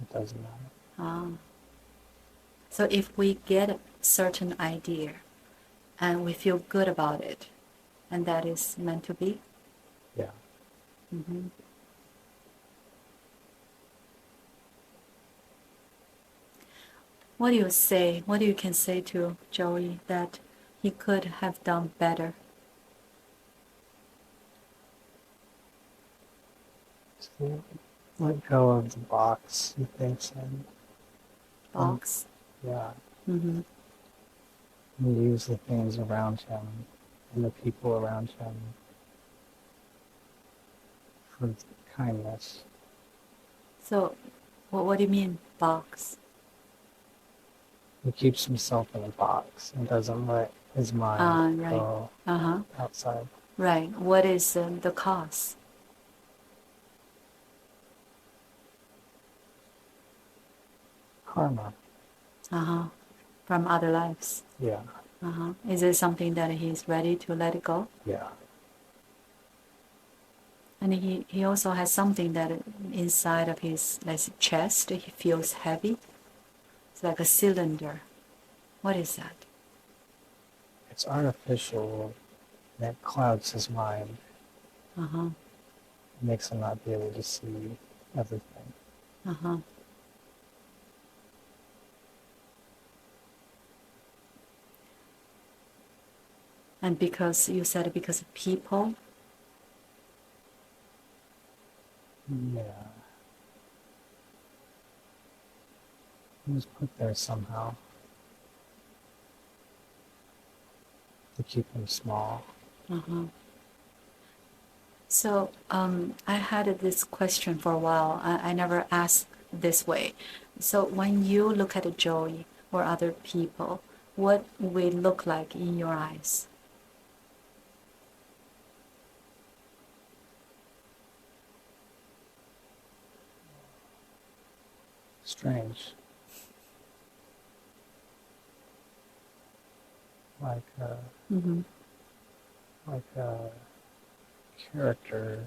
It doesn't matter. Ah. So if we get a certain idea and we feel good about it, and that is meant to be? Yeah. Mm-hmm. What do you say? What do you can say to Joey that he could have done better? So let go of the box he thinks in. Box? Yeah. Mm-hmm. And use the things around him and the people around him for kindness. So what do you mean, box? He keeps himself in a box and doesn't let his mind Right. go Uh-huh. outside. Right. What is the cause? Karma. Uh-huh. from other lives. Yeah. Is it something that he's ready to let it go? Yeah. And he also has something that inside of his chest, he feels heavy. It's like a cylinder. What is that? It's artificial, and it clouds his mind. Uh-huh. It makes him not be able to see everything. Uh-huh. And because you said because of people? Yeah. He was put there somehow to keep him small. Uh-huh. So I had this question for a while. I never asked this way. So when you look at Joey or other people, what will it look like in your eyes? Strange. Like a character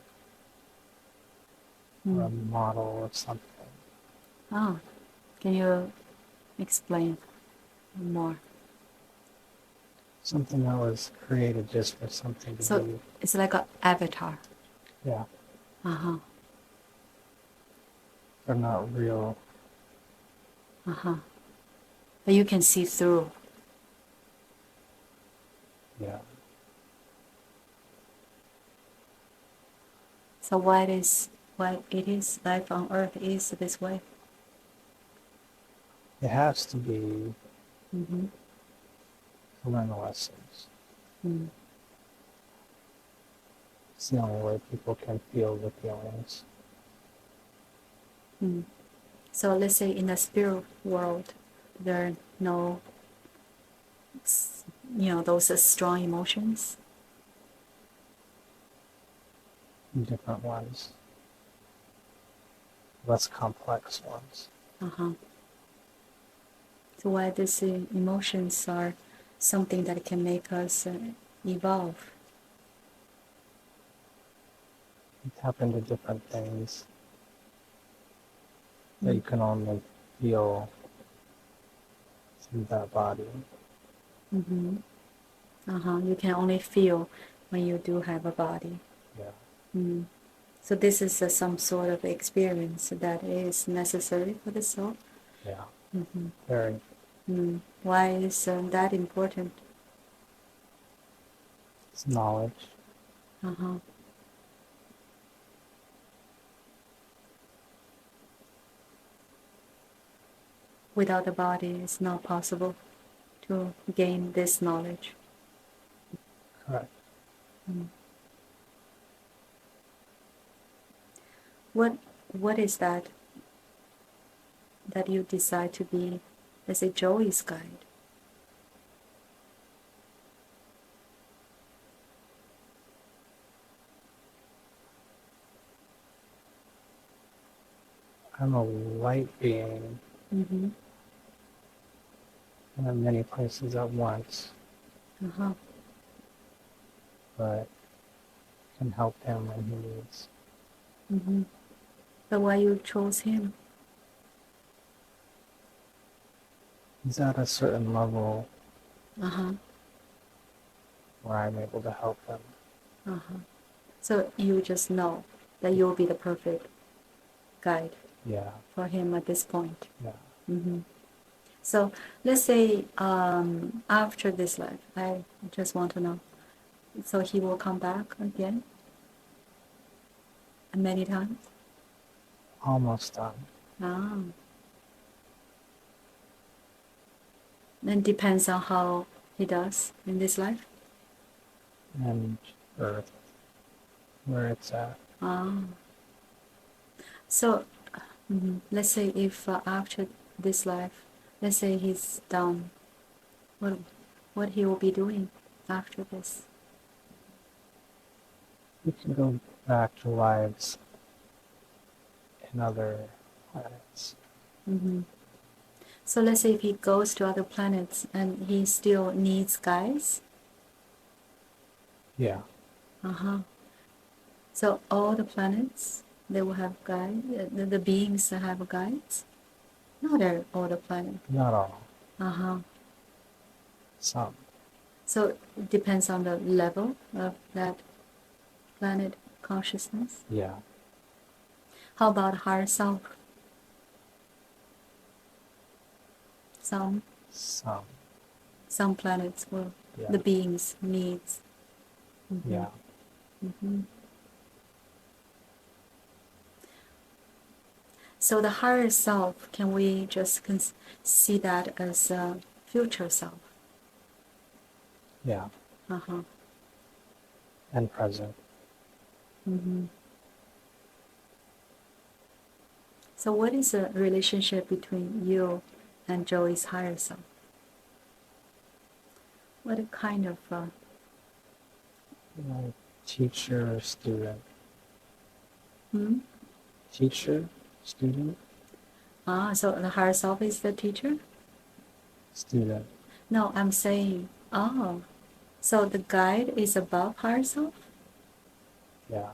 or a model of something. Oh, can you explain more? Something that was created just for something to So be. it's like an avatar. Yeah. Uh-huh. They're not real. Uh-huh. But you can see through. Yeah. So why it is life on earth is this way? It has to be Mm-hmm. to learn the lessons. Mm. It's the only way people can feel the feelings. Mm. So let's say in the spirit world, there are no, those strong emotions. Different ones. Less complex ones. Uh-huh. So why these emotions are something that can make us evolve. You tap into different things that you can only feel through that body. Mm-hmm. Uh-huh. You can only feel when you do have a body. Yeah. Mm. So this is some sort of experience that is necessary for the soul. Yeah. Mm-hmm. Very. Mm. Why is that important? It's knowledge. Uh-huh. Without the body, it's not possible to gain this knowledge. Correct. Mm. What is that you decide to be, let's say, Joey's guide? I'm a light being. Mm-hmm. I'm in many places at once, Uh-huh. but can help him when he needs. Mm-hmm. But why you chose him? He's at a certain level Uh-huh. where I'm able to help him. Uh-huh. So you just know that you'll be the perfect guide Yeah. for him at this point. Yeah. Mm-hmm. So let's say after this life, I just want to know. So he will come back again many times? Almost done. Ah. Then depends on how he does in this life. And Earth, where it's at. Ah. So let's say if after this life, let's say he's done, what he will be doing after this? We can go back to lives in other planets. Mm-hmm. So let's say if he goes to other planets and he still needs guides. Yeah. So all the planets, they will have guides. The beings that have guides. Not all the planets. Not all. Some. So it depends on the level of that planet consciousness. Yeah. How about higher self? Some planets will the beings needs. Yeah. So the higher self, can we just see that as a future self? Yeah. And present. So what is the relationship between you and Joey's higher self? What kind of Teacher, student. Hmm? Teacher, student, So the higher self is the teacher? student. No, I'm saying, so the guide is above higher self? Yeah.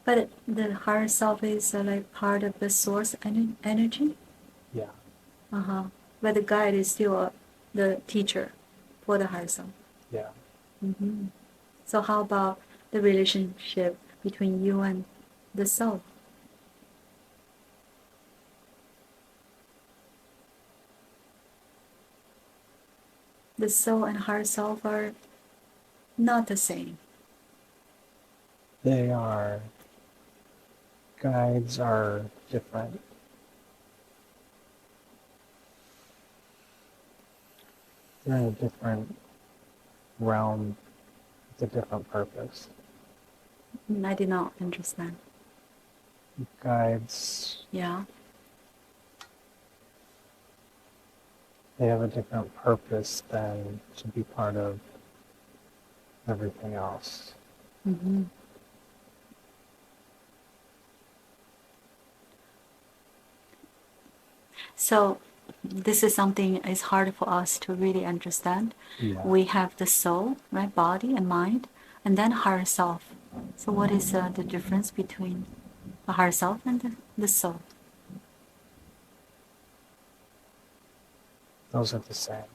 But the higher self is like part of the source energy? Yeah. But the guide is still the teacher for the higher self. Yeah. So how about the relationship between you and the soul? The soul and higher self are not the same. They are. Guides are different. They're in a different realm with a different purpose. I did not understand. Guides, Yeah. they have a different purpose than to be part of everything else. So this is something is hard for us to really understand. Yeah. We have the soul, right, body and mind, and then higher self. So what is the difference between the higher self and the soul? Those are the same.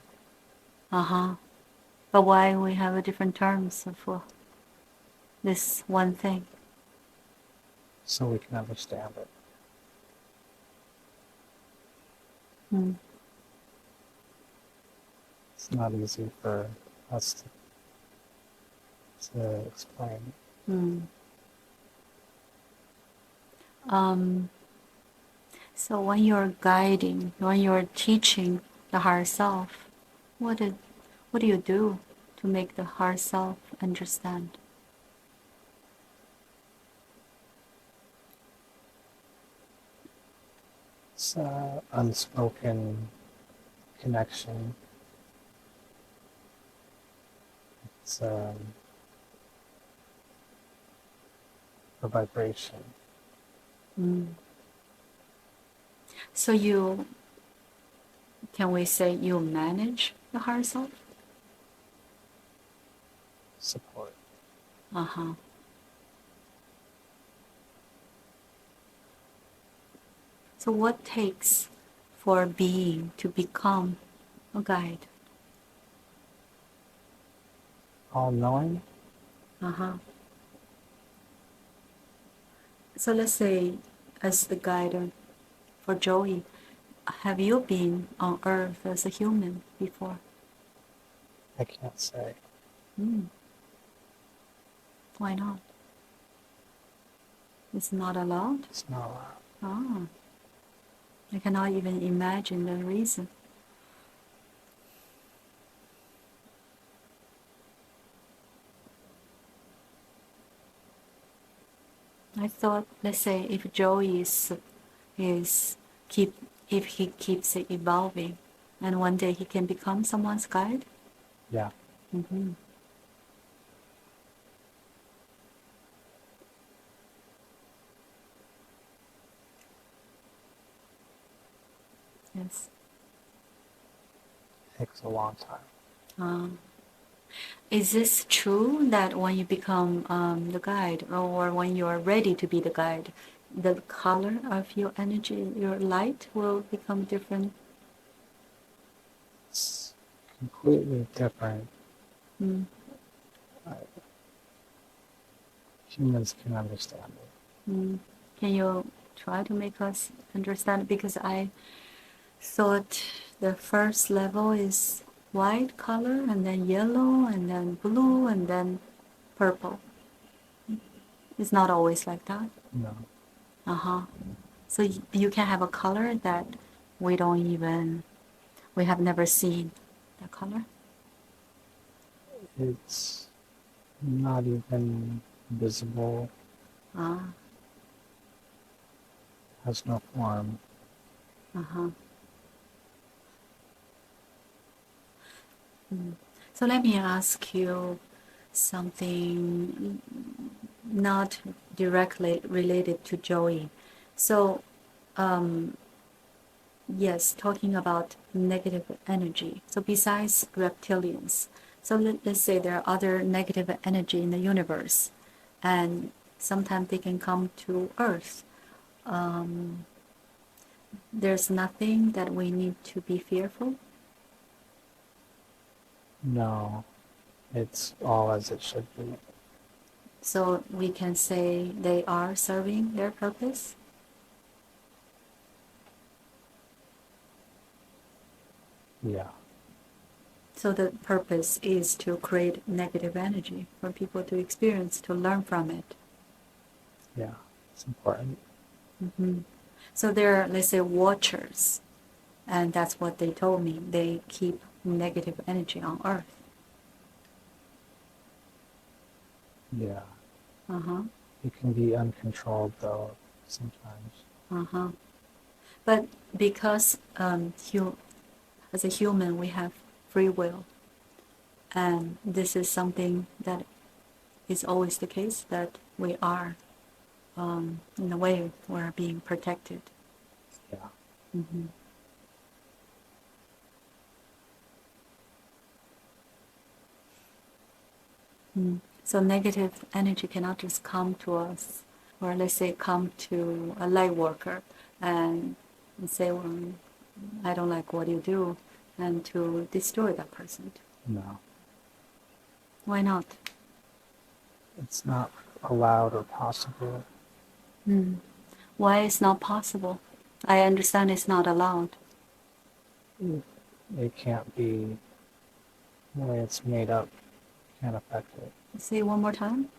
But why we have a different terms for this one thing? So we can understand it. It's not easy for us to explain. So when you're guiding, when you're teaching the higher self, what do you do to make the higher self understand? It's an unspoken connection. It's a vibration. So can we say you manage the higher self? Support. So what takes for a being to become a guide? All-knowing? So let's say, as the guide for Joey, have you been on Earth as a human before? I can't say. Why not? It's not allowed? It's not allowed. I cannot even imagine the reason. I thought, let's say, if Joey if he keeps evolving, and one day he can become someone's guide. Yeah. takes a long time. Is this true that when you become the guide, or when you are ready to be the guide, the color of your energy, your light, will become different? It's completely different. Mm. Humans can understand it. Mm. Can you try to make us understand? Because I thought the first level is white color, and then yellow, and then blue, and then purple. It's not always like that. No. So you can have a color that we have never seen that color. It's not even visible. Has no form. So let me ask you something not directly related to Joey. So, yes, talking about negative energy. So besides reptilians, so let's say there are other negative energy in the universe, and sometimes they can come to Earth. There's nothing that we need to be fearful. No. It's all as it should be. So we can say they are serving their purpose. Yeah. So the purpose is to create negative energy for people to experience, to learn from it. Yeah. It's important. So they're, let's say, watchers, and that's what they told me. They keep negative energy on Earth. Yeah. Uh-huh. It can be uncontrolled though sometimes. Uh-huh. But because as a human, we have free will, and this is something that is always the case, that we are, in a way, we're being protected. Yeah. So negative energy cannot just come to us, or let's say come to a light worker and say, well, I don't like what you do, and to destroy that person. No. Why not? It's not allowed or possible. Why it's not possible? I understand it's not allowed. It can't be the way it's made up can't affect it. Say one more time.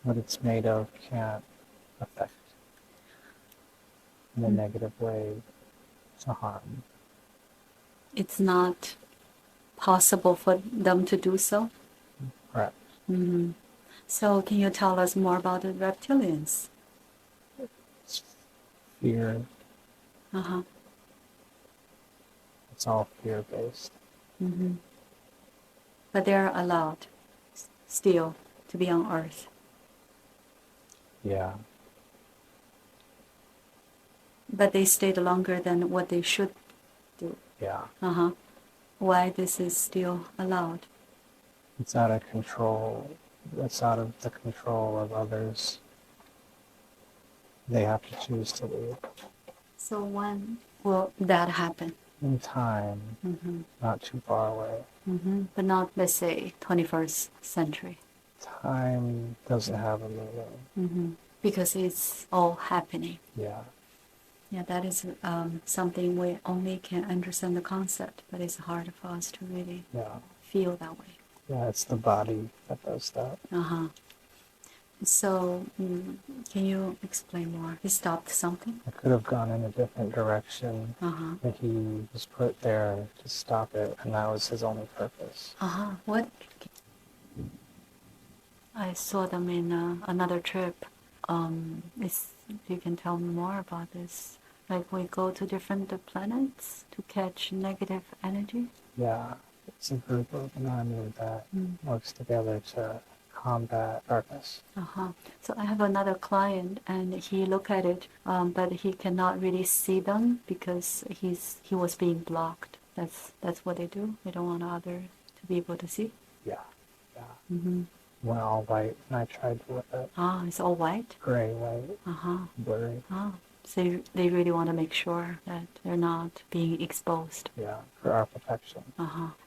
What it's made of can't affect in a negative way to harm. It's not possible for them to do so. Correct. So can you tell us more about the reptilians? It's fear. It's all fear-based. But they're allowed still to be on Earth. Yeah. But they stayed longer than what they should do. Yeah. Why this is still allowed? It's out of control. It's out of the control of others. They have to choose to leave. So when will that happen? In time, not too far away. But not, let's say, 21st century. Time doesn't have a meaning. Because it's all happening. Yeah. Yeah, that is something we only can understand the concept, but it's hard for us to really feel that way. Yeah, it's the body that does that. So, can you explain more? He stopped something? It could have gone in a different direction, but he was put there to stop it, and that was his only purpose. What? I saw them in another trip. You can tell me more about this. Like we go to different planets to catch negative energy? Yeah, it's a group of men that works together to combat darkness. So I have another client, and he look at it, but he cannot really see them because he was being blocked. That's what they do. They don't want others to be able to see. Yeah. Went all white, and I tried with it. It's all white. Gray, white, blurry. So they really want to make sure that they're not being exposed. Yeah, for our protection.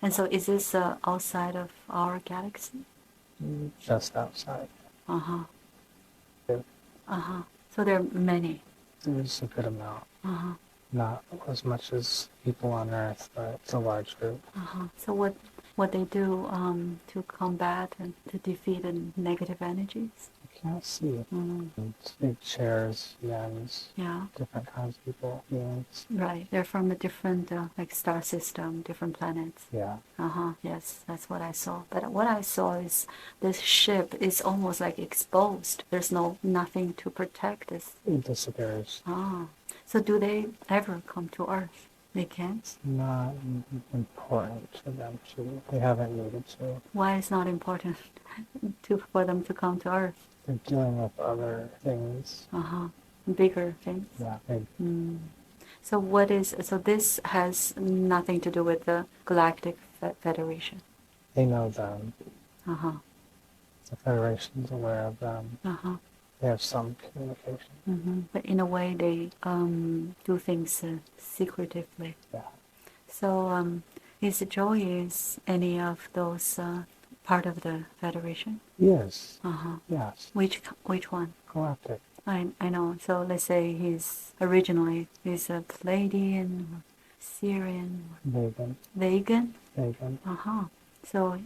And so is this outside of our galaxy? Just outside. So there are many. There's a good amount. Not as much as people on Earth, but it's a large group. So what they do to combat and to defeat the negative energies? I can't see. It's big chairs, yens, different kinds of people, beings. Right. They're from a different like star system, different planets. Yeah. Yes, that's what I saw. But what I saw is this ship is almost like exposed. There's nothing to protect this. It disappears. So do they ever come to Earth? They can't? It's not important to them to. They haven't needed to. Why is not important for them to come to Earth? They're dealing with other things. Bigger things. Yeah, big. So this has nothing to do with the Galactic Federation. They know them. The Federation's aware of them. They have some communication. But in a way, they do things secretively. Yeah. So is Joey any of those part of the Federation? Yes. Yes. Which one? Galactic. I know. So let's say he's a Palladian, or Syrian, Vegan. Vegan. Vegan. So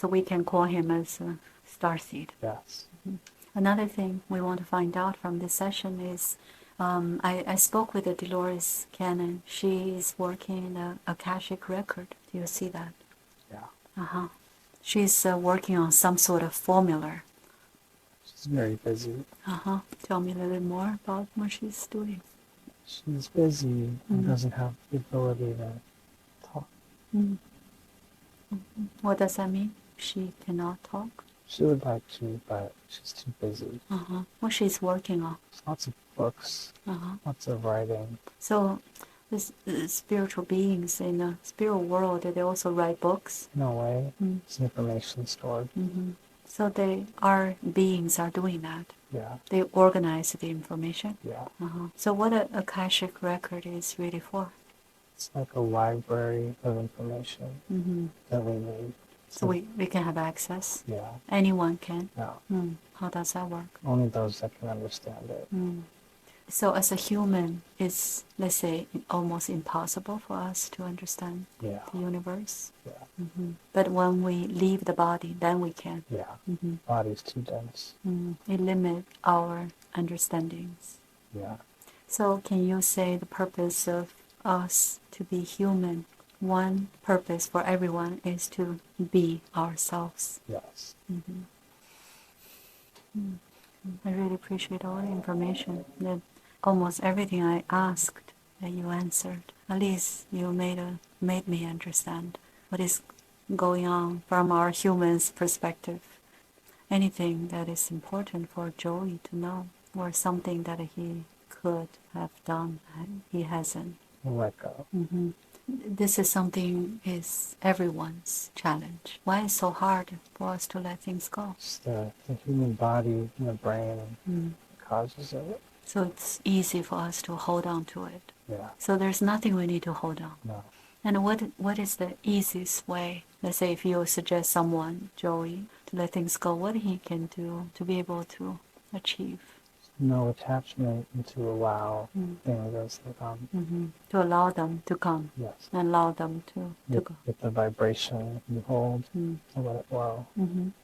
we can call him as a starseed. Yes. Another thing we want to find out from this session is, I spoke with the Dolores Cannon. She is working in a Akashic record. Do you see that? Yeah. She's working on some sort of formula. She's very busy. Tell me a little bit more about what she's doing. She's busy and doesn't have the ability to talk. What does that mean? She cannot talk? She would like to, but she's too busy. What she's working on? Lots of books, lots of writing. So, the spiritual beings in the spirit world, they also write books? No way. It's information stored. So beings are doing that. Yeah. They organize the information. Yeah. So what an Akashic record is really for? It's like a library of information that we need. So we can have access? Yeah. Anyone can? No. How does that work? Only those that can understand it. So as a human, it's, let's say, almost impossible for us to understand Yeah. the universe. Yeah. But when we leave the body, then we can. Yeah. Body's too dense. It limits our understandings. Yeah. So can you say the purpose of us to be human, one purpose for everyone is to be ourselves? Yes. I really appreciate all the information. That almost everything I asked that you answered. At least you made me understand what is going on from our human's perspective. Anything that is important for Joey to know, or something that he could have done, he hasn't. Let go. This is something is everyone's challenge. Why is it so hard for us to let things go? It's the human body and the brain causes it. So it's easy for us to hold on to it. Yeah. So there's nothing we need to hold on. No. And what is the easiest way? Let's say if you suggest someone, Joey, to let things go, what he can do to be able to achieve? No attachment and to allow things as they come. To allow them to come. Yes. And allow them to go. With the vibration you hold, to let it flow.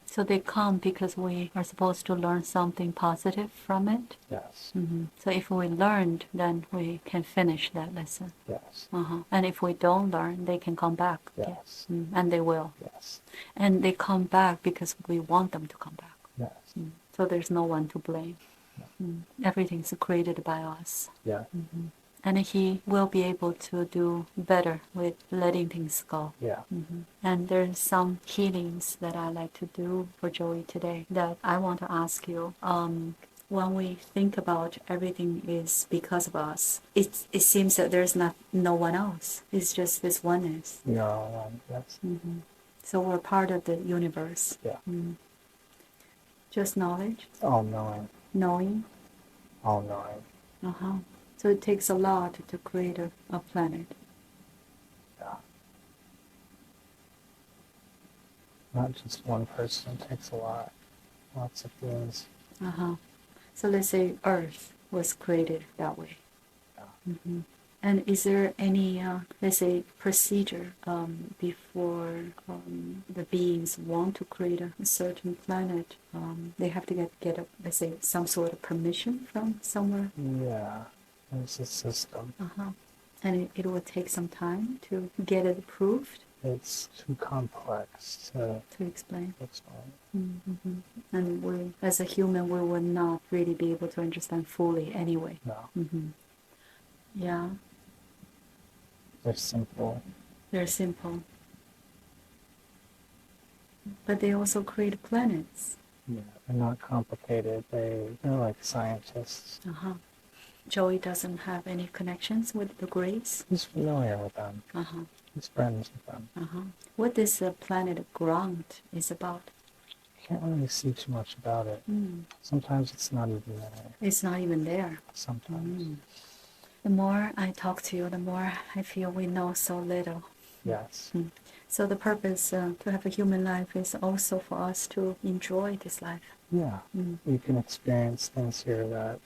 So they come because we are supposed to learn something positive from it. Yes. So if we learned, then we can finish that lesson. Yes. And if we don't learn, they can come back. Yes. And they will. Yes. And they come back because we want them to come back. Yes. So there's no one to blame. Everything's created by us. Yeah. And he will be able to do better with letting things go. Yeah. And there's some healings that I like to do for Joey today that I want to ask you. when we think about everything is because of us, it seems that there's no one else. It's just this oneness. We are all one, yes. So we're part of the universe. Yeah. Just knowledge, All knowing. knowing. All knowing. So it takes a lot to create a planet. Yeah. Not just one person, it takes a lot. Lots of beings. So let's say Earth was created that way. Yeah. And is there any, let's say, procedure before the beings want to create a certain planet? They have to get a, let's say, some sort of permission from somewhere? Yeah. It's a system. And it will take some time to get it approved? It's too complex to explain. explain. And we, as a human, we will not really be able to understand fully anyway. No. Yeah. They're simple. They're simple. But they also create planets. Yeah. They're not complicated. They're like scientists. Joey doesn't have any connections with the Greys. He's familiar with them. He's friends with them. What this planet Ground is about? Can't really see too much about it. Sometimes it's not even there. It's not even there. Sometimes. The more I talk to you, the more I feel we know so little. Yes. So the purpose to have a human life is also for us to enjoy this life. Yeah. You can experience things here that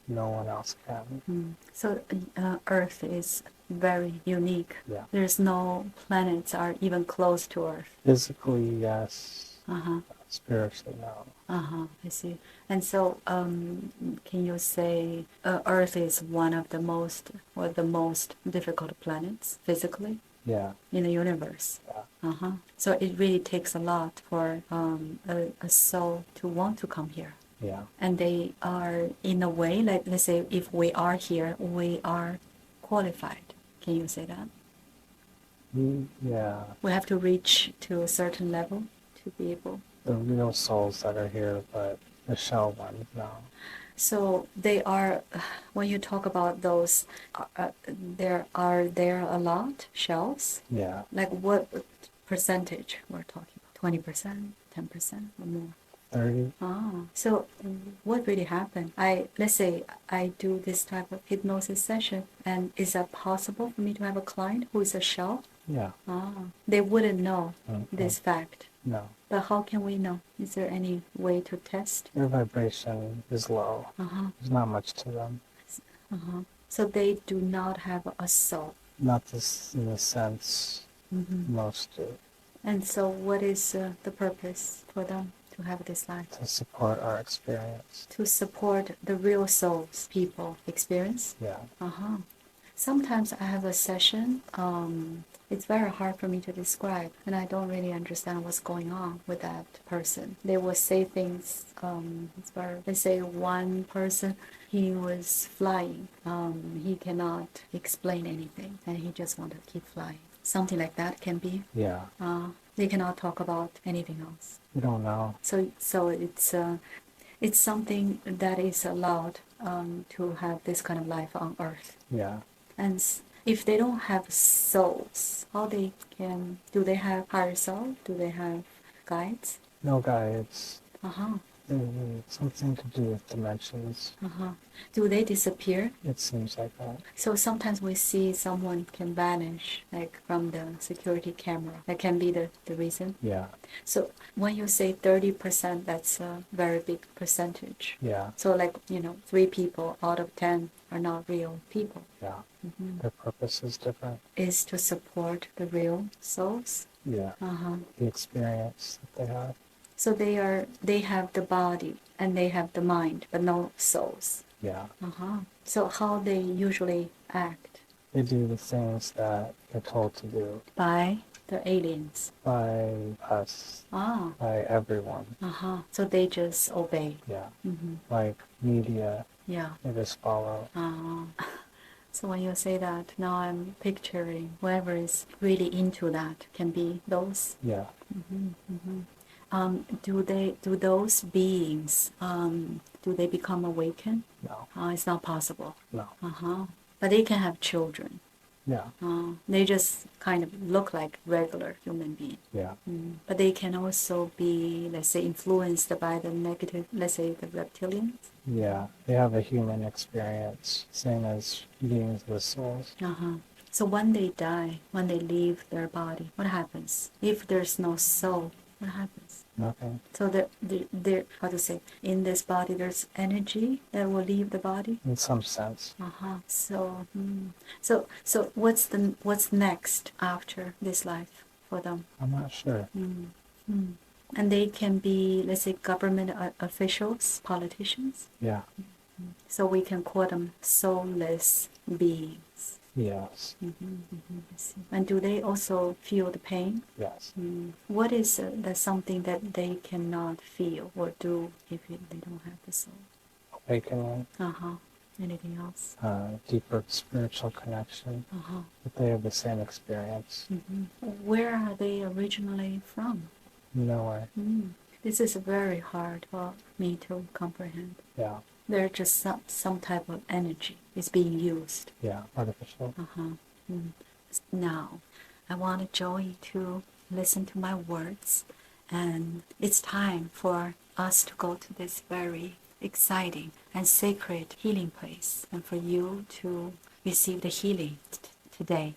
no one else can. So Earth is very unique. Yeah. There's no planets are even close to Earth. Physically, yes. Spiritually, no. I see. And so, can you say Earth is one of the most difficult planets physically? Yeah. In the universe. Yeah. So it really takes a lot for a soul to want to come here. Yeah. And they are, in a way, like, let's say, if we are here, we are qualified. Can you say that? Yeah. We have to reach to a certain level to be able. The real souls that are here, but the shell ones, no. So they are, when you talk about those, there are a lot shells? Yeah. Like what percentage we're talking about? 20%, 10% or more? 30. So what really happened? Let's say I do this type of hypnosis session, and is that possible for me to have a client who is a shell? Yeah. They wouldn't know this fact. No. But how can we know? Is there any way to test? Their vibration is low. There's not much to them. So they do not have a soul. Not this in the sense most do. And so what is the purpose for them to have this life? To support our experience. To support the real souls people experience? Yeah. Sometimes I have a session, it's very hard for me to describe, and I don't really understand what's going on with that person. They will say things, let's say one person, he was flying, he cannot explain anything, and he just wanted to keep flying. Something like that can be. Yeah. They cannot talk about anything else. We don't know. So it's something that is allowed to have this kind of life on Earth. Yeah. And if they don't have souls, how they can? Do they have higher self? Do they have guides? No guides. Something to do with dimensions. Do they disappear? It seems like that. So sometimes we see someone can vanish, like from the security camera. That can be the reason. Yeah. So when you say 30%, that's a very big percentage. Yeah. So like, 3 people out of 10 are not real people. Yeah. Their purpose is different. Is to support the real souls. Yeah. The experience that they have. So they have the body and they have the mind, but no souls. Yeah. So how they usually act? They do the things that they're told to do. By the aliens. By us. By everyone. So they just obey. Yeah. Like media. Yeah. They just follow. So when you say that, now I'm picturing whoever is really into that can be those. Yeah. Do those beings, do they become awakened? No. It's not possible. No. But they can have children. Yeah. They just kind of look like regular human beings. Yeah. But they can also be, let's say, influenced by the negative, let's say, the reptilians. Yeah. They have a human experience, same as beings with souls. So when they die, when they leave their body, what happens? If there's no soul, what happens? Nothing. So there, how to say, in this body, there's energy that will leave the body. In some sense. So what's next after this life for them? I'm not sure. And they can be, let's say, government officials, politicians. Yeah. So we can call them soulless beings. Yes. I see. And do they also feel the pain? Yes. What is the something that they cannot feel or do if they don't have the soul? Awakening. Anything else? Deeper spiritual connection. But they have the same experience. Where are they originally from? Nowhere. This is very hard for me to comprehend. Yeah. They're just some type of energy is being used. Yeah. Artificial. Now, I want Joey to listen to my words, and it's time for us to go to this very exciting and sacred healing place, and for you to receive the healing today.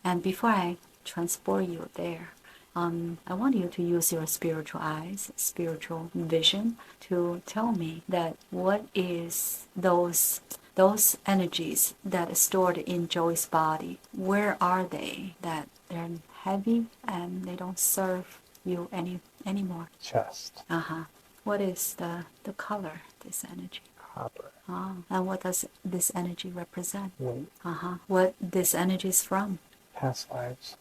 And before I transport you there, I want you to use your spiritual eyes, spiritual vision, to tell me that what is those energies that are stored in Joey's body. Where are they? That they're heavy and they don't serve you anymore. Chest. What is the color? This energy. Copper. And what does this energy represent? Weight. What this energy is from? Past lives.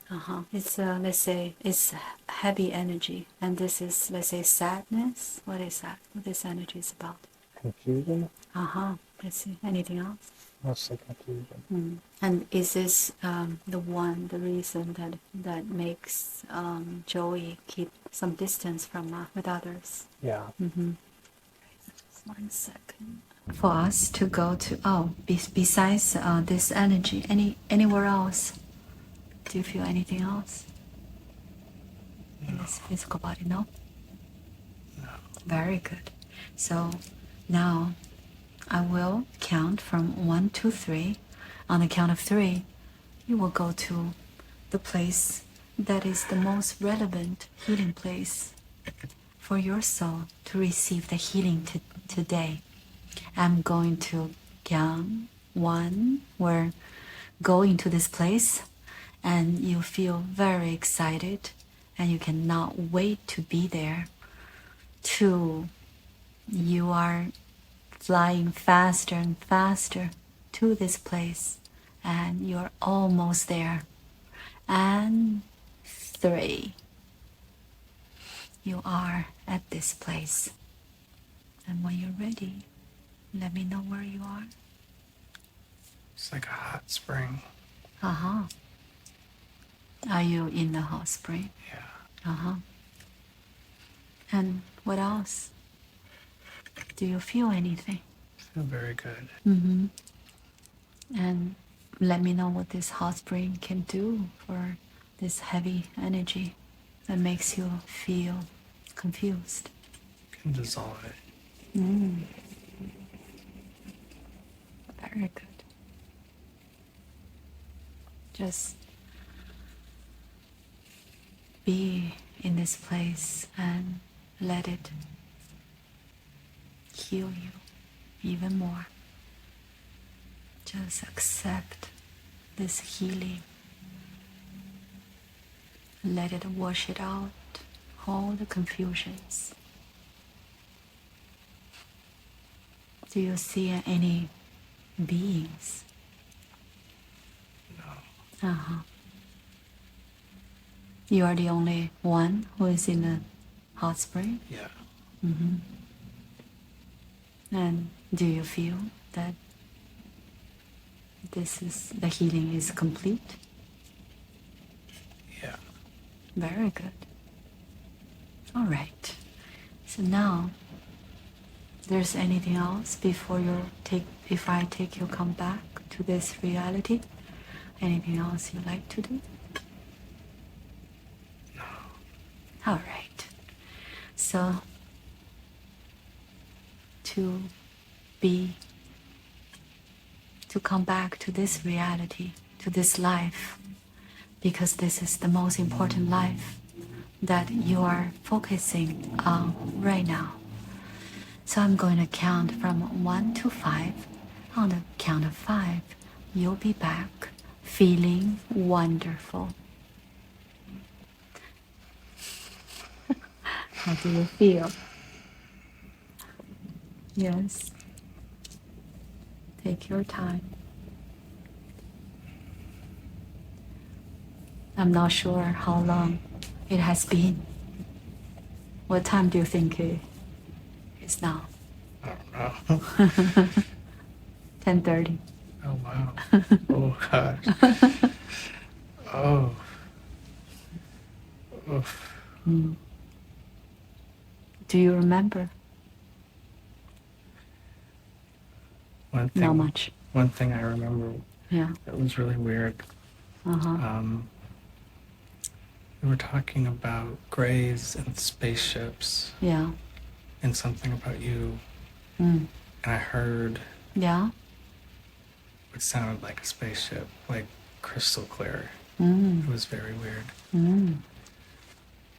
It's let's say it's heavy energy, and this is, let's say, sadness. What is that? What this energy is about? Confusion. Let's see. Anything else? Mostly confusion. And is this the reason that makes Joey keep some distance from with others? Yeah. Just 1 second. For us to go to besides this energy, anywhere else? Do you feel anything else in this physical body? No? No. Very good. So now I will count from 1 to 3. On the count of 3, you will go to the place that is the most relevant healing place for your soul to receive the healing today. I'm going to count 1. We're going to this place, and you feel very excited, and you cannot wait to be there. 2, you are flying faster and faster to this place, and you're almost there. And 3, you are at this place. And when you're ready, let me know where you are. It's like a hot spring. Are you in the hot spring? Yeah. And what else? Do you feel anything? I feel very good. And let me know what this hot spring can do for this heavy energy that makes you feel confused. Can dissolve it. Very good. Just be in this place and let it heal you even more. Just accept this healing. Let it wash it out, all the confusions. Do you see any beings? No. You are the only one who is in the hot spring? Yeah. And do you feel that the healing is complete? Yeah. Very good. All right. So now, there's anything else before if I take you come back to this reality? Anything else you like to do? No. All right. So, to come back to this reality, to this life, because this is the most important life that you are focusing on right now. So I'm going to count from 1 to 5. On the count of 5, you'll be back feeling wonderful. How do you feel? Yes. Take your time. I'm not sure how long it has been. What time do you think it is now? I don't know. 10:30. Oh, wow. Oh, gosh. Oh. Oof. Do you remember? One thing, Not much. One thing I remember Yeah. that was really weird. We were talking about grays and spaceships. Yeah. And something about you. And I heard. Yeah. It sounded like a spaceship, like crystal clear. It was very weird.